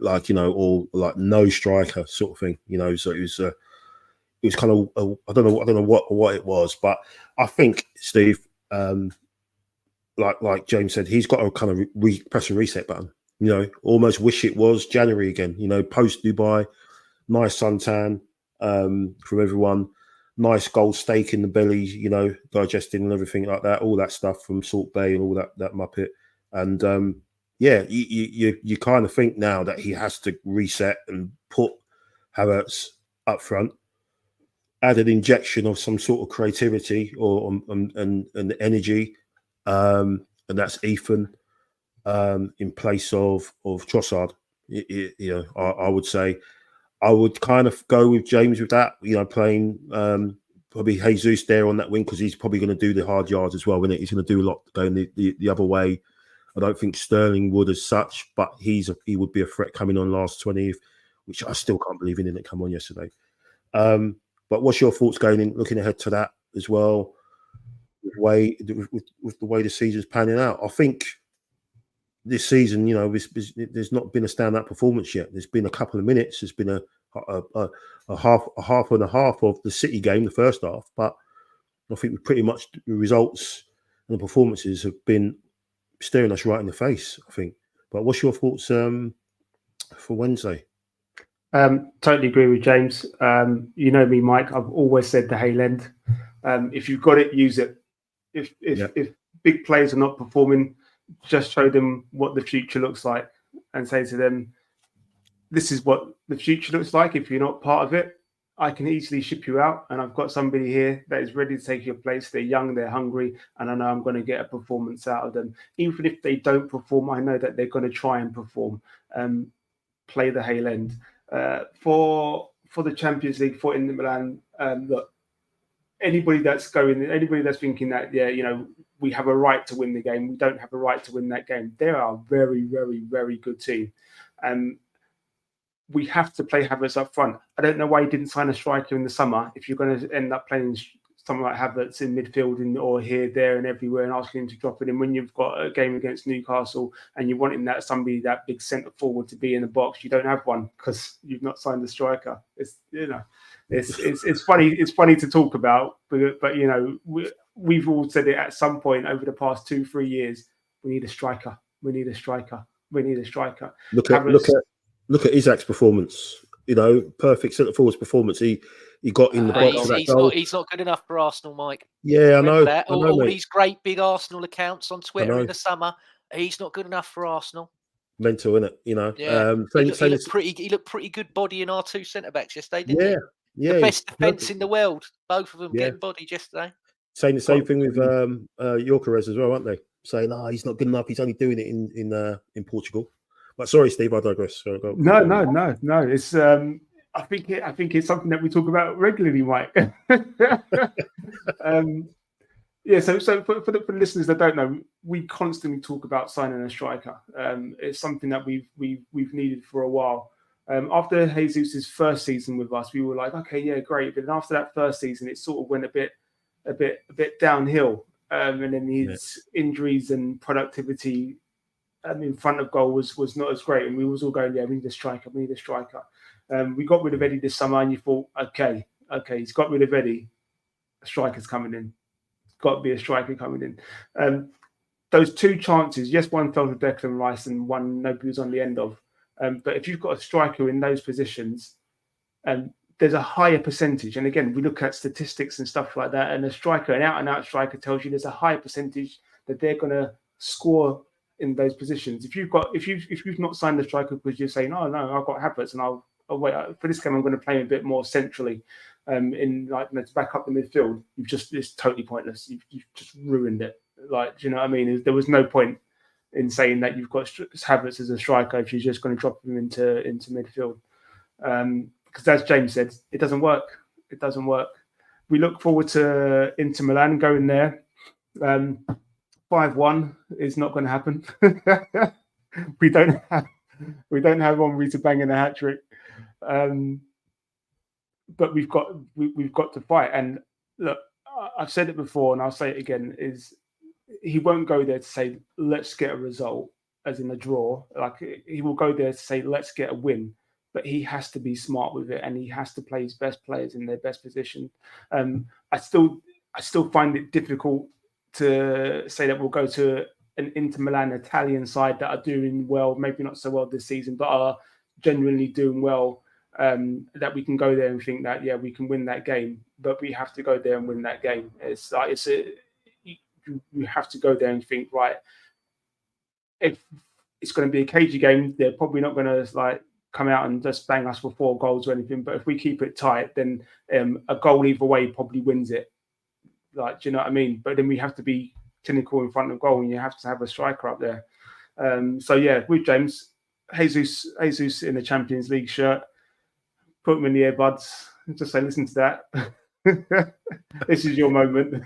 Speaker 1: like no striker sort of thing. So it was kind of I don't know what it was, but I think Steve, like James said, he's got to kind of press a reset button. Almost wish it was January again. Post Dubai, nice suntan from everyone, nice gold steak in the belly, digesting and everything like that, all that stuff from Salt Bay and all that muppet. And you kind of think now that he has to reset and put Havertz up front, add an injection of some sort of creativity and energy, and that's Ethan. In place of Trossard, I would say I would kind of go with James with that. Playing probably Jesus there on that wing, because he's probably going to do the hard yards as well, isn't it? He's going to do a lot going the other way. I don't think Sterling would as such, but he would be a threat coming on last 20th, which I still can't believe he didn't come on yesterday. But what's your thoughts looking ahead to that as well? With the way the season's panning out, I think this season, there's not been a standout performance yet. There's been a couple of minutes. There's been a half and a half of the City game, the first half. But I think pretty much the results and the performances have been staring us right in the face, I think. But what's your thoughts for Wednesday?
Speaker 3: Totally agree with James. You know me, Mike. I've always said the Hale End. If you've got it, use it. If big players are not performing, just show them what the future looks like and say to them, this is what the future looks like. If you're not part of it, I can easily ship you out. And I've got somebody here that is ready to take your place. They're young, they're hungry, and I know I'm going to get a performance out of them. Even if they don't perform, I know that they're going to try and perform. Play the Hale End. For the Champions League, for Inter Milan, look, anybody that's thinking that, we have a right to win the game, we don't have a right to win that game. They are a very, very, very good team. We have to play Havertz up front. I don't know why he didn't sign a striker in the summer if you're going to end up playing someone like Havertz in midfield or here, there, and everywhere, and asking him to drop it in when you've got a game against Newcastle and you're wanting that big centre forward to be in the box. You don't have one because you've not signed a striker. It's funny. It's funny to talk about, but we've all said it at some point over the past 2-3 years. We need a striker. We need a striker. We need a striker.
Speaker 1: Look at Isak's performance. Perfect centre forward's performance. He got in the box.
Speaker 2: He's not good enough for Arsenal, Mike.
Speaker 1: Yeah, I know.
Speaker 2: That? All these great big Arsenal accounts on Twitter in the summer. He's not good enough for Arsenal.
Speaker 1: Mental, isn't it?
Speaker 2: Yeah. He looked pretty good body in our two centre backs yesterday, didn't he?
Speaker 1: Yeah.
Speaker 2: The best defence in the world. Both of them getting bodied yesterday.
Speaker 1: Saying the same thing with Gyökeres as well, aren't they? Saying, he's not good enough. He's only doing it in Portugal. But sorry, Steve, I digress.
Speaker 3: No. It's I think it's something that we talk about regularly, Mike. So for the listeners that don't know, we constantly talk about signing a striker. It's something that we've needed for a while. After Jesus' first season with us, we were like, okay, yeah, great. But then after that first season, it sort of went a bit downhill. And then his injuries and productivity in front of goal was not as great. And we was all going, yeah, we need a striker. We got rid of Eddie this summer, and you thought, okay, he's got rid of Eddie. A striker's coming in. It's got to be a striker coming in. Those two chances, yes, one fell to Declan Rice and one nobody was on the end of. But if you've got a striker in those positions, there's a higher percentage. And again, we look at statistics and stuff like that, and an out-and-out striker tells you there's a higher percentage that they're going to score in those positions. If you've not signed the striker because you're saying, oh no, I've got Havertz and I'll wait for this game, I'm going to play him a bit more centrally, to back up the midfield. It's totally pointless. You've just ruined it. Like, do you know what I mean? There was no point in saying that you've got Havertz as a striker if you're just going to drop him into midfield. Because as James said, it doesn't work. It doesn't work. We look forward to Inter Milan going there. 5-1 is not going to happen. We don't have Henry to bang in a hat trick. But we've got to fight. And look, I've said it before and I'll say it again, is he won't go there to say, let's get a result, as in a draw. Like, he will go there to say, let's get a win. But he has to be smart with it, and he has to play his best players in their best position. I still find it difficult to say that we'll go to an Inter Milan Italian side that are doing well, maybe not so well this season, but are genuinely doing well. That we can go there and think that, yeah, we can win that game, but we have to go there and win that game. You have to go there and think, right, if it's going to be a cagey game, they're probably not going to come out and just bang us for 4 goals or anything. But if we keep it tight, then a goal either way probably wins it. Do you know what I mean? But then we have to be clinical in front of goal, and you have to have a striker up there. With James, Jesus in the Champions League shirt, put him in the earbuds, just say, listen to that. This is your moment.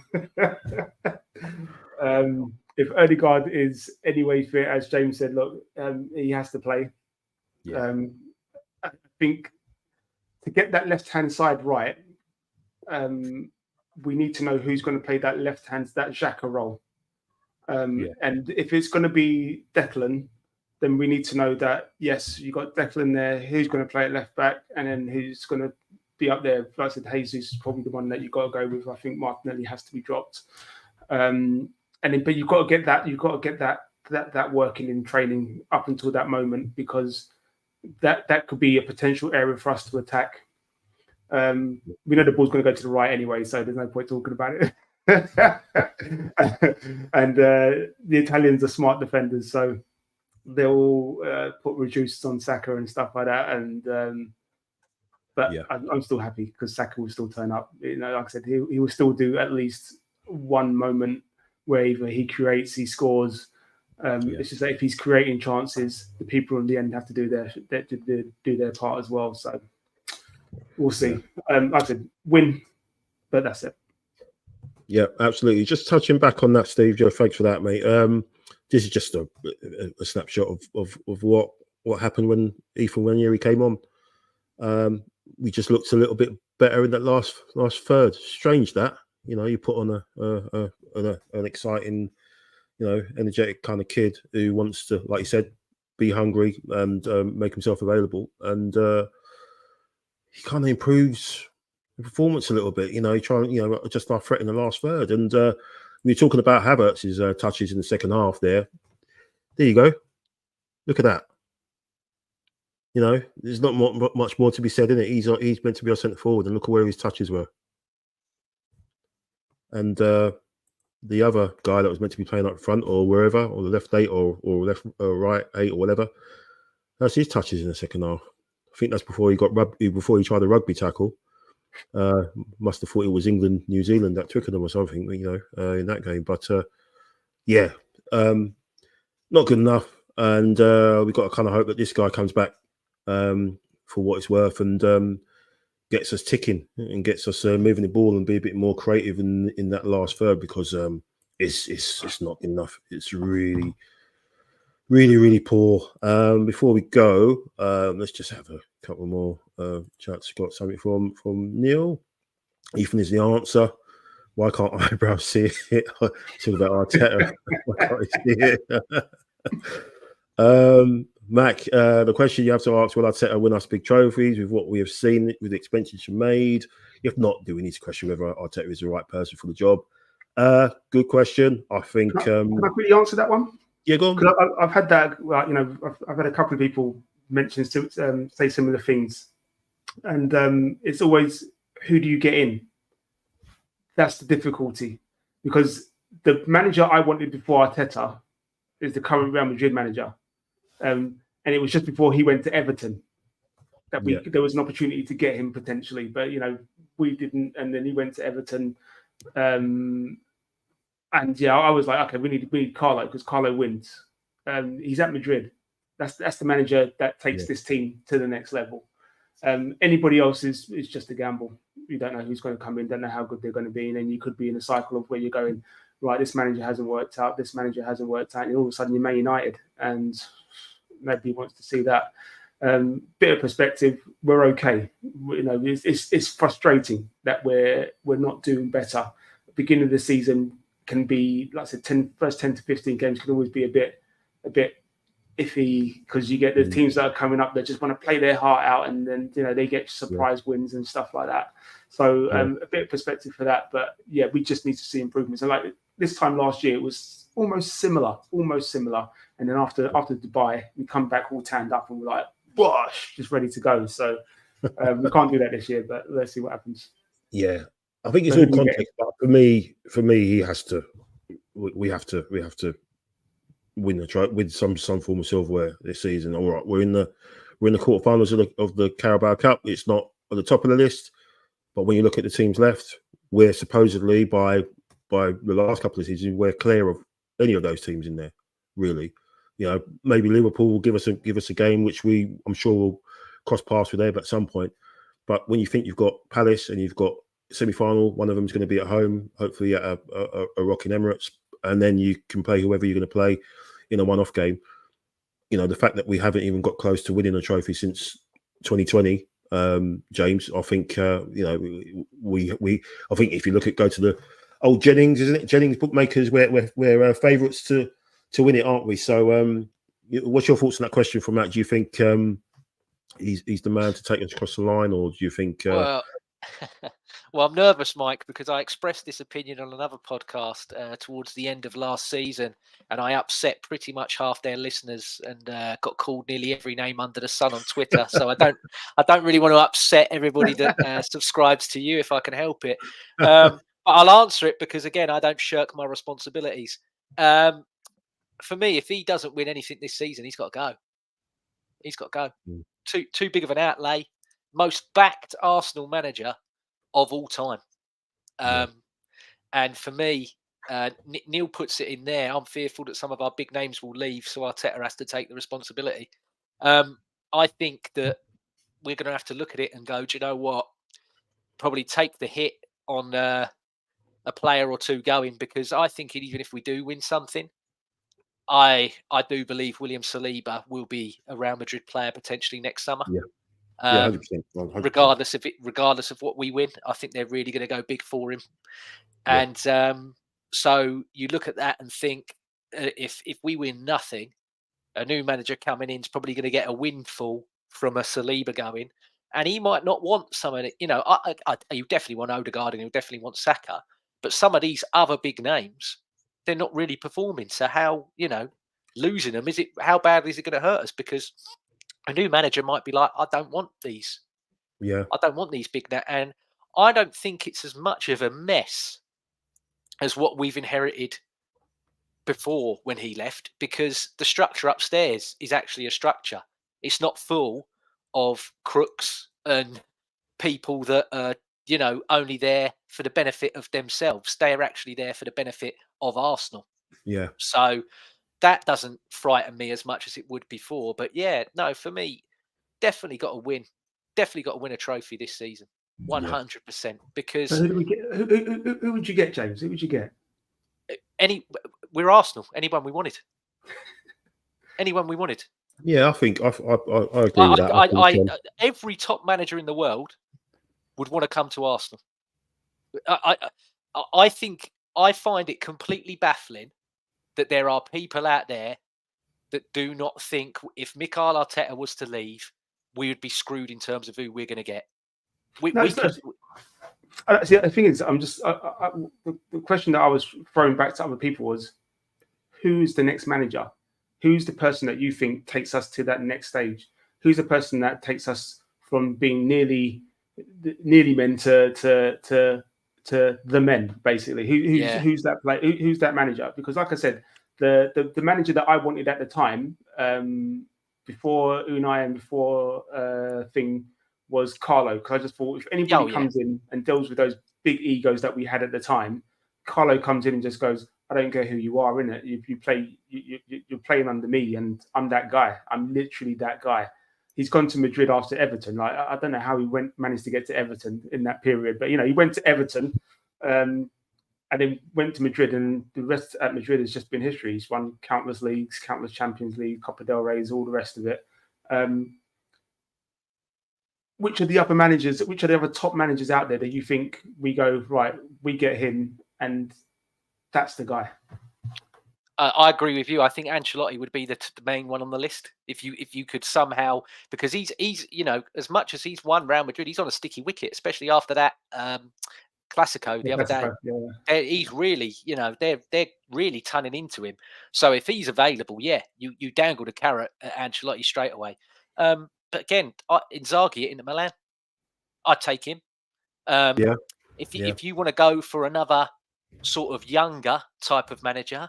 Speaker 3: If Odegaard is anyway fit, as James said, look, he has to play. Yeah. I think to get that left-hand side right, we need to know who's going to play that that Xhaka role. And if it's going to be Declan, then we need to know that, yes, you got Declan there, who's going to play at left back, and then who's going to be up there. Like I said, Jesus is probably the one that you've got to go with. I think Martinelli has to be dropped. But you've got to get that working in training up until that moment, because that could be a potential area for us to attack. We know the ball's going to go to the right anyway, so there's no point talking about it. And the Italians are smart defenders, so they'll put reducers on Saka and stuff like that. But I'm still happy because Saka will still turn up. Like I said, he will still do at least one moment where either he creates, he scores. It's just that if he's creating chances, the people in the end have to do their part as well. So we'll see. Like I said, win, but that's it.
Speaker 1: Yeah, absolutely. Just touching back on that, Steve, Joe, thanks for that, mate. This is just a snapshot of what happened when Ethan Nwaneri came on. We just looked a little bit better in that last third. Strange that, you put on an exciting, energetic kind of kid who wants to, like you said, be hungry and make himself available, and he kind of improves performance a little bit, just start threatening the last third. And we were talking about Havertz's touches in the second half there. There you go. Look at that. There's not much more to be said in it. He's meant to be our centre forward, and look at where his touches were. And the other guy that was meant to be playing up front or wherever, or the left 8 or left or right 8 or whatever, that's his touches in the second half. I think that's before he tried the rugby tackle. Must have thought it was England, New Zealand at Twickenham or something, in that game. But not good enough. And we've got to kind of hope that this guy comes back for what it's worth and gets us ticking and gets us moving the ball and be a bit more creative in that last third, because it's not enough. It's really, really, really poor. Before we go, let's just have a couple more chats. Got something from Neil. Ethan is the answer. Why can't Eyebrows see it? Talk about Arteta. Why can't he see it? Mac, the question you have to ask: will Arteta win us big trophies with what we have seen, with the expenditure made? If not, do we need to question whether Arteta is the right person for the job? Good question. I think.
Speaker 3: Can I quickly answer that one?
Speaker 1: Yeah, go on.
Speaker 3: I've had that. I've had a couple of people mention say similar things, and it's always, who do you get in? That's the difficulty, because the manager I wanted before Arteta is the current Real Madrid manager, and it was just before he went to Everton that there was an opportunity to get him potentially, but we didn't, and then he went to Everton. And I was like, okay, we need Carlo, because Carlo wins. He's at Madrid. That's the manager that takes this team to the next level. Anybody else is just a gamble. You don't know who's going to come in, don't know how good they're going to be, and then you could be in a cycle of where you're going, right, this manager hasn't worked out, this manager hasn't worked out, and all of a sudden you're Man United, and nobody wants to see that. Bit of perspective, we're okay. It's frustrating that we're not doing better. Beginning of the season can be, like I said, first 10 to 15 games can always be a bit iffy, because you get the teams that are coming up that just want to play their heart out, and then they get surprise wins and stuff like that. So a bit of perspective for that, but we just need to see improvements. And like this time last year, it was almost similar. And then after Dubai, we come back all tanned up and we're like, wash, just ready to go. So we can't do that this year, but let's see what happens.
Speaker 1: Yeah, I think it's all context. But for me, he has to. We have to win with some form of silverware this season. All right, we're in the quarterfinals of the Carabao Cup. It's not at the top of the list, but when you look at the teams left, we're supposedly by the last couple of seasons, we're clear of any of those teams in there. Really, maybe Liverpool will give us a game which I'm sure will cross paths with them at some point. But when you think you've got Palace and you've got semi-final, one of them is going to be at home, hopefully at a rocking Emirates, and then you can play whoever you're going to play in a one-off game. The fact that we haven't even got close to winning a trophy since 2020, James. I think we I think if you go to the old Jennings, isn't it? Jennings bookmakers, we're favourites to win it, aren't we? So what's your thoughts on that question from Matt? Do you think he's the man to take us across the line, or do you think?
Speaker 2: Well, well, I'm nervous, Mike, because I expressed this opinion on another podcast towards the end of last season, and I upset pretty much half their listeners and got called nearly every name under the sun on Twitter. So I don't really want to upset everybody that subscribes to you if I can help it. But I'll answer it because, again, I don't shirk my responsibilities. For me, if he doesn't win anything this season, he's got to go. He's got to go. Too big of an outlay. Most backed Arsenal manager of all time. And for me, Neil puts it in there. I'm fearful that some of our big names will leave, so Arteta has to take the responsibility. I think that we're going to have to look at it and go, do you know what? Probably take the hit on a player or two going, because I think even if we do win something, I do believe William Saliba will be a Real Madrid player potentially next summer.
Speaker 1: Yeah. 100%, 100%.
Speaker 2: Regardless of what we win, I think they're really going to go big for him. And so you look at that and think, if we win nothing, a new manager coming in is probably going to get a windfall from a Saliba going, and he might not want some of it. You definitely want Odegaard and you definitely want Saka, but some of these other big names, they're not really performing. So how, losing them, how badly is it going to hurt us? Because a new manager might be like, I don't want these.
Speaker 1: Yeah.
Speaker 2: I don't want these big. And I don't think it's as much of a mess as what we've inherited before when he left, because the structure upstairs is actually a structure. It's not full of crooks and people that are, only there for the benefit of themselves. They are actually there for the benefit of Arsenal.
Speaker 1: Yeah.
Speaker 2: So that doesn't frighten me as much as it would before. But yeah, no, for me, definitely got to win. Definitely got to win a trophy this season. 100%. Because
Speaker 3: so who would you get, James? Who would you get?
Speaker 2: We're Arsenal. Anyone we wanted. Anyone we wanted.
Speaker 1: Yeah, I think I agree with that.
Speaker 2: Every top manager in the world would want to come to Arsenal. I think I find it completely baffling that there are people out there that do not think if Mikel Arteta was to leave, we would be screwed in terms of who we're going to get.
Speaker 3: See, the thing is, I'm just the question that I was throwing back to other people was, who's the next manager? Who's the person that you think takes us to that next stage? Who's the person that takes us from being nearly men to the men, basically? Who's that play? Who's that manager? Because, like I said, the manager that I wanted at the time, before Unai and before thing, was Carlo. Because I just thought if anybody comes in and deals with those big egos that we had at the time, Carlo comes in and just goes, I don't care who you are, innit? You're playing under me, and I'm that guy. I'm literally that guy. He's gone to Madrid after Everton. Like, I don't know how he managed to get to Everton in that period, but he went to Everton, and then went to Madrid, and the rest at Madrid has just been history. He's won countless leagues, countless Champions League, Copa del Rey's, all the rest of it. Which are the other top managers out there that you think we go, right, we get him, and that's the guy?
Speaker 2: I agree with you. I think Ancelotti would be the main one on the list. If you could somehow, because he's as much as he's won Real Madrid, he's on a sticky wicket, especially after that Clasico the other day. Yeah. He's really, they're really turning into him. So if he's available, you dangle the carrot at Ancelotti straight away. But again, Inzaghi at Inter Milan, I'd take him. If you want to go for another sort of younger type of manager,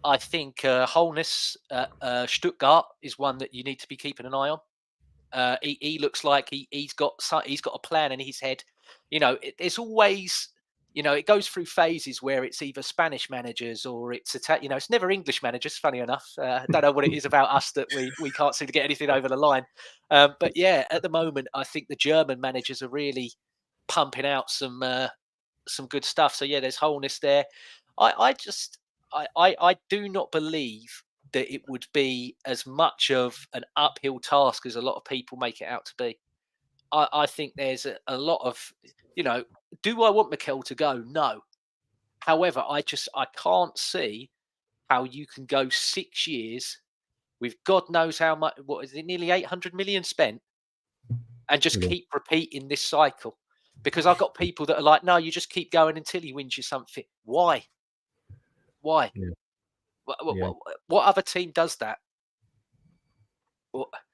Speaker 2: I think Holness at Stuttgart is one that you need to be keeping an eye on. He looks like he's got a plan in his head. There's always, it goes through phases where it's either Spanish managers or it's it's never English managers. Funny enough, I don't know what it is about us that we can't seem to get anything over the line. But yeah, at the moment, I think the German managers are really pumping out some good stuff. So yeah, there's Holness there. I do not believe that it would be as much of an uphill task as a lot of people make it out to be. I think there's a lot of, do I want Mikel to go? No. However, I can't see how you can go 6 years with God knows how much, what is it, nearly 800 million spent, and just keep repeating this cycle. Because I've got people that are like, no, you just keep going until he wins you something. Why? Why?
Speaker 1: Yeah.
Speaker 2: What other team does that?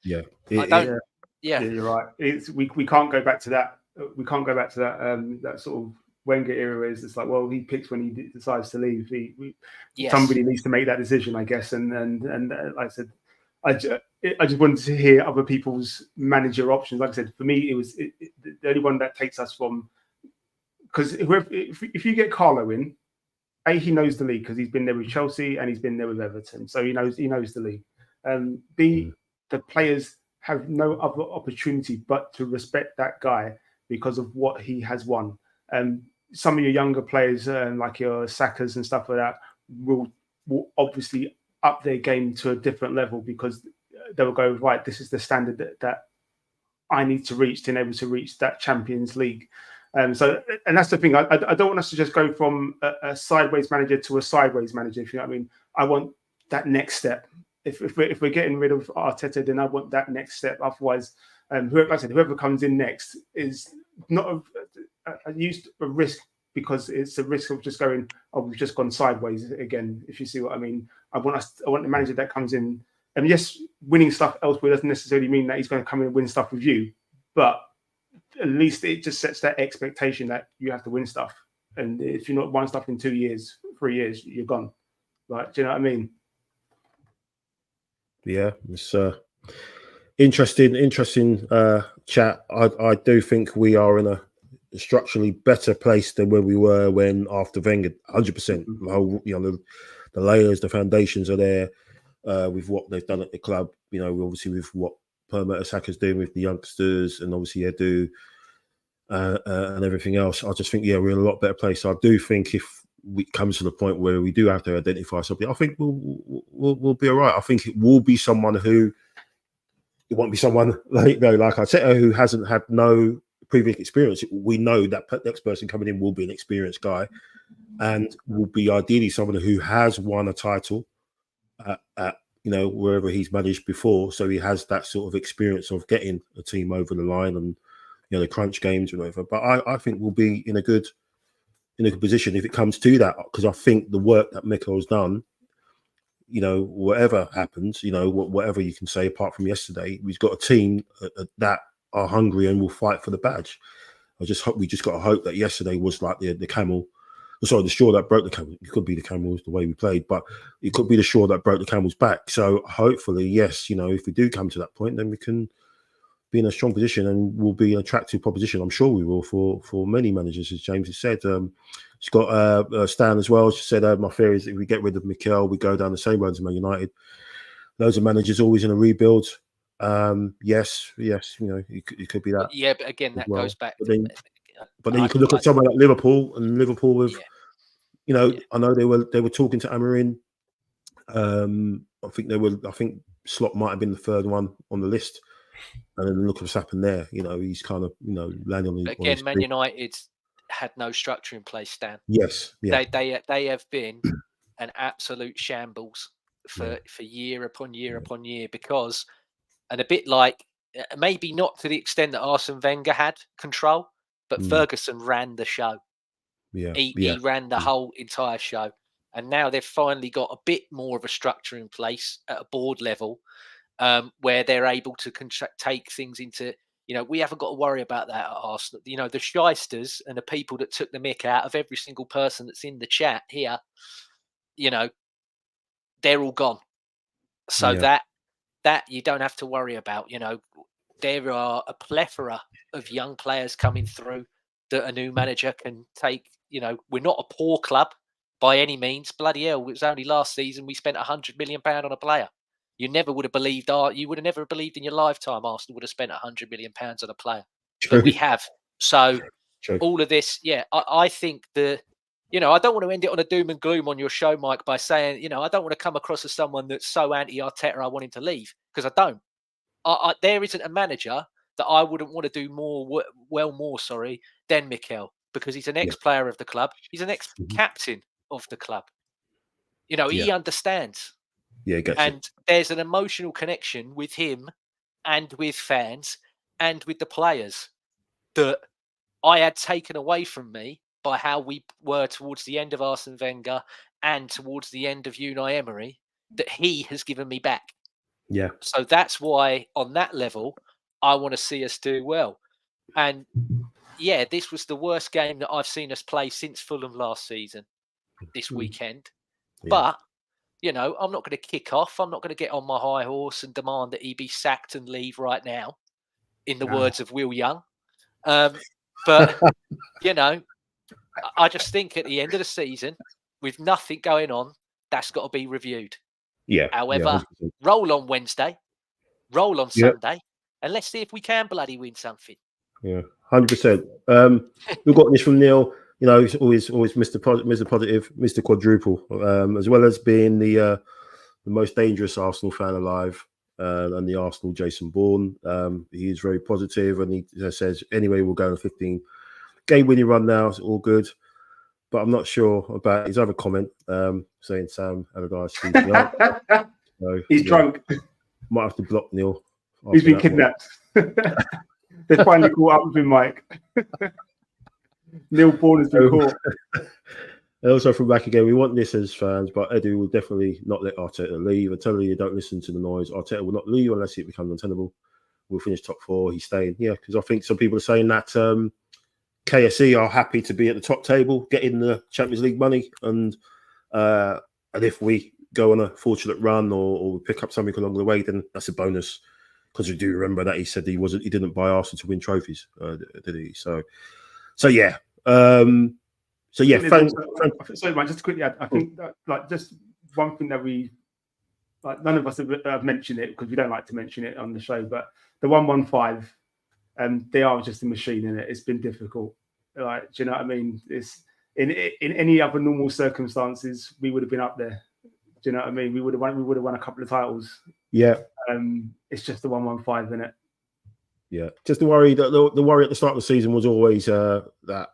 Speaker 1: Yeah.
Speaker 2: I don't. Yeah,
Speaker 3: you're right. We can't go back to that. We can't go back to that. That sort of Wenger era is it's like, well, he picks when he decides to leave. Somebody needs to make that decision, I guess. And like I said, I just wanted to hear other people's manager options. Like I said, for me, it was the only one that takes us from, because if you get Carlo in, A, he knows the league because he's been there with Chelsea and he's been there with Everton, so he knows the league. B, the players have no other opportunity but to respect that guy because of what he has won. Some of your younger players, like your Sakas and stuff like that, will obviously up their game to a different level because they will go, right, this is the standard that I need to reach to enable to reach that Champions League. And that's the thing. I don't want us to just go from a sideways manager to a sideways manager, if you know what I mean. I want that next step. If we're getting rid of Arteta, then I want that next step. Otherwise, whoever comes in next is not a risk, because it's a risk of just going, oh, we've just gone sideways again, if you see what I mean. I want the manager that comes in, and yes, winning stuff elsewhere doesn't necessarily mean that he's going to come in and win stuff with you, but at least it just sets that expectation that you have to win stuff. And if you're not won stuff in 2 years, 3 years, you're gone. Right? Do you know what I mean?
Speaker 1: Yeah, it's interesting chat. I do think we are in a structurally better place than where we were when after Wenger. 100%. The whole, the layers, the foundations are there with what they've done at the club. Obviously with what Per Mertesacker doing with the youngsters, and obviously Edu and everything else. I just think, we're in a lot better place. So I do think if we comes to the point where we do have to identify something, I think we'll be all right. I think it will be someone who, it won't be someone like Arteta who hasn't had no previous experience. We know that next person coming in will be an experienced guy, and will be ideally someone who has won a title at wherever he's managed before. So he has that sort of experience of getting a team over the line and the crunch games or whatever. But I think we'll be in a good position if it comes to that, because I think the work that Mikel's done, whatever happens, whatever you can say apart from yesterday, we've got a team that are hungry and will fight for the badge. We just got to hope that yesterday was like the straw that broke the camel. It could be the camel, the way we played, but it could be the straw that broke the camel's back. So hopefully, yes, if we do come to that point, then we can be in a strong position and will be an attractive proposition. I'm sure we will for many managers, as James has said. She's got Stan as well. She said, my fear is if we get rid of Mikel, we go down the same road as Man United. Loads of managers always in a rebuild. Yes, it could be that.
Speaker 2: Yeah, but again, that goes back.
Speaker 1: But then you could look at someone like Liverpool, and Liverpool with, I know they were talking to Amorim. I think Slot might have been the third one on the list. And then look what's happened there. He's kind of, landing on his.
Speaker 2: Again, Man United had no structure in place, Stan.
Speaker 1: Yes. Yeah.
Speaker 2: They have been an absolute shambles for year upon year upon year, because, and a bit like, maybe not to the extent that Arsene Wenger had control, but Ferguson ran the show.
Speaker 1: Yeah.
Speaker 2: He ran the whole entire show. And now they've finally got a bit more of a structure in place at a board level, where they're able to take things into, we haven't got to worry about that at Arsenal. The shysters and the people that took the mick out of every single person that's in the chat here, they're all gone. So that you don't have to worry about. There are a plethora of young players coming through that a new manager can take. We're not a poor club by any means. Bloody hell, it was only last season we spent £100 million on a player. You never would have believed. You would have never believed in your lifetime Arsenal would have spent £100 million on a player.
Speaker 1: True.
Speaker 2: But we have. So
Speaker 1: True.
Speaker 2: all of this, I think I don't want to end it on a doom and gloom on your show, Mike, by saying, I don't want to come across as someone that's so anti-Arteta I want him to leave, because I don't. There isn't a manager that I wouldn't want to do more than Mikel, because he's an ex-player of the club. He's an ex-captain of the club. You know, he understands.
Speaker 1: Yeah, gets
Speaker 2: and
Speaker 1: it.
Speaker 2: There's an emotional connection with him and with fans and with the players that I had taken away from me by how we were towards the end of Arsene Wenger and towards the end of Unai Emery, that he has given me back.
Speaker 1: Yeah.
Speaker 2: So that's why, on that level, I want to see us do well. And yeah, this was the worst game that I've seen us play since Fulham last season, this weekend.
Speaker 1: Yeah.
Speaker 2: But, you know, I'm not going to kick off. I'm not going to get on my high horse and demand that he be sacked and leave right now, in the words of Will Young. But, you know, I just think at the end of the season, with nothing going on, that's got to be reviewed.
Speaker 1: Yeah.
Speaker 2: However, roll on Wednesday, roll on Sunday, and let's see if we can bloody win something.
Speaker 1: Yeah, 100%. We've got this from Neil. You know, he's always Mr. Positive, Mr. Quadruple, as well as being the most dangerous Arsenal fan alive, and the Arsenal Jason Bourne. He is very positive, and he says, anyway, we'll go on a 15-game winning run now. It's all good. But I'm not sure about his other comment, saying Sam Allardyce. So,
Speaker 3: he's drunk.
Speaker 1: Might have to block Neil.
Speaker 3: He's been kidnapped. They finally caught up with him, Mike. Neil Bourne has been caught.
Speaker 1: And also from back again, we want this as fans, but Edu will definitely not let Arteta leave. I tell you, don't listen to the noise. Arteta will not leave unless it becomes untenable. We'll finish top 4. He's staying. Yeah, because I think some people are saying that KSE are happy to be at the top table, getting the Champions League money, and if we go on a fortunate run or we pick up something along the way, then that's a bonus. Because we do remember that he said he didn't buy Arsenal to win trophies, did he? So yeah. Thanks.
Speaker 3: Sorry, man. Just quickly, I think that, just one thing that we none of us have mentioned it because we don't like to mention it on the show, but the 115. They are just a machine in it. It's been difficult. Like, do you know what I mean? It's in any other normal circumstances, we would have been up there. Do you know what I mean? We would have won a couple of titles.
Speaker 1: Yeah.
Speaker 3: It's just the 115 in it.
Speaker 1: Yeah. Just the worry that the worry at the start of the season was always that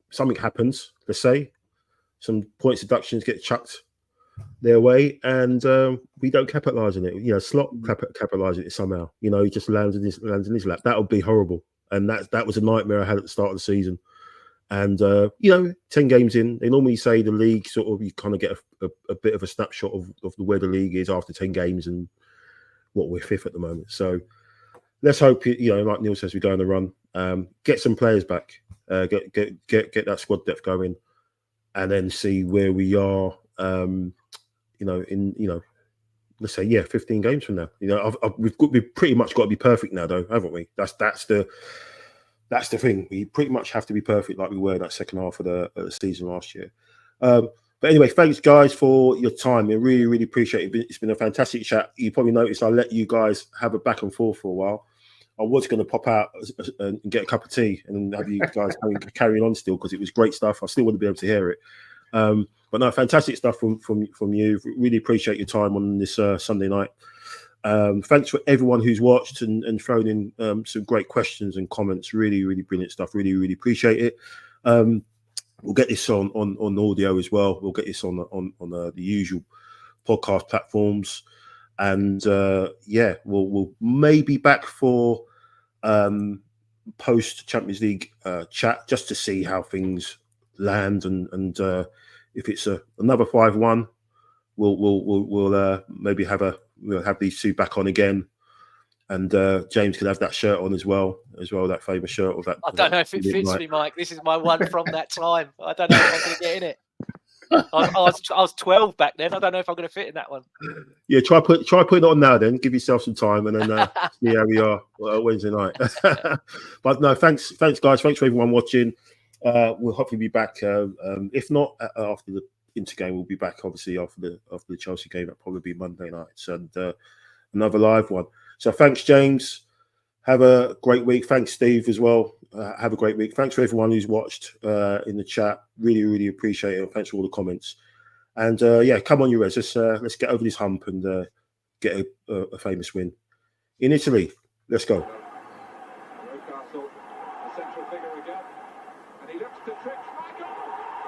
Speaker 1: something happens. Let's say some points deductions get chucked their way, and we don't capitalise on it. You know, Slot capitalised it somehow. You know, he just lands in his lap. That would be horrible, and that was a nightmare I had at the start of the season. And 10 games in, they normally say the league sort of you kind of get a bit of a snapshot of where the league is after 10 games, and what we're 5th at the moment. So let's hope like Neil says, we go on the run, get some players back, get that squad depth going, and then see where we are. Let's say 15 games from now. We've pretty much got to be perfect now, though, haven't we? That's the thing. We pretty much have to be perfect, like we were in that second half of the season last year. But anyway, thanks guys for your time. I really, really appreciate it. It's been a fantastic chat. You probably noticed I let you guys have a back and forth for a while. I was going to pop out and get a cup of tea and have you guys carrying on still, because it was great stuff. I still want to be able to hear it. But no, fantastic stuff from you. Really appreciate your time on this Sunday night. Thanks for everyone who's watched and thrown in some great questions and comments. Really, really brilliant stuff. Really, really appreciate it. We'll get this on audio as well. We'll get this on the usual podcast platforms. And we'll maybe back for post Champions League chat just to see how things land and if it's another 5-1, we'll maybe we'll have these two back on again, and James could have that shirt on as well, that famous shirt.
Speaker 2: I don't know if it fits me, Mike. This is my one from that time. I don't know if I'm going to get in it. I was 12 back then. I don't know if I'm going to fit in that one.
Speaker 1: Yeah, try putting it on now. Then give yourself some time, and then see how we are Wednesday night. But no, thanks guys. Thanks for everyone watching. We'll hopefully be back. If not after the Inter game, we'll be back obviously after the Chelsea game. That'll probably be Monday nights and another live one. So thanks, James. Have a great week. Thanks, Steve, as well. Have a great week. Thanks for everyone who's watched in the chat. Really, really appreciate it. Thanks for all the comments. And come on, you Reds. Let's get over this hump and get a famous win in Italy. Let's go.
Speaker 4: Newcastle, a central figure again, and he looks to trick Michael.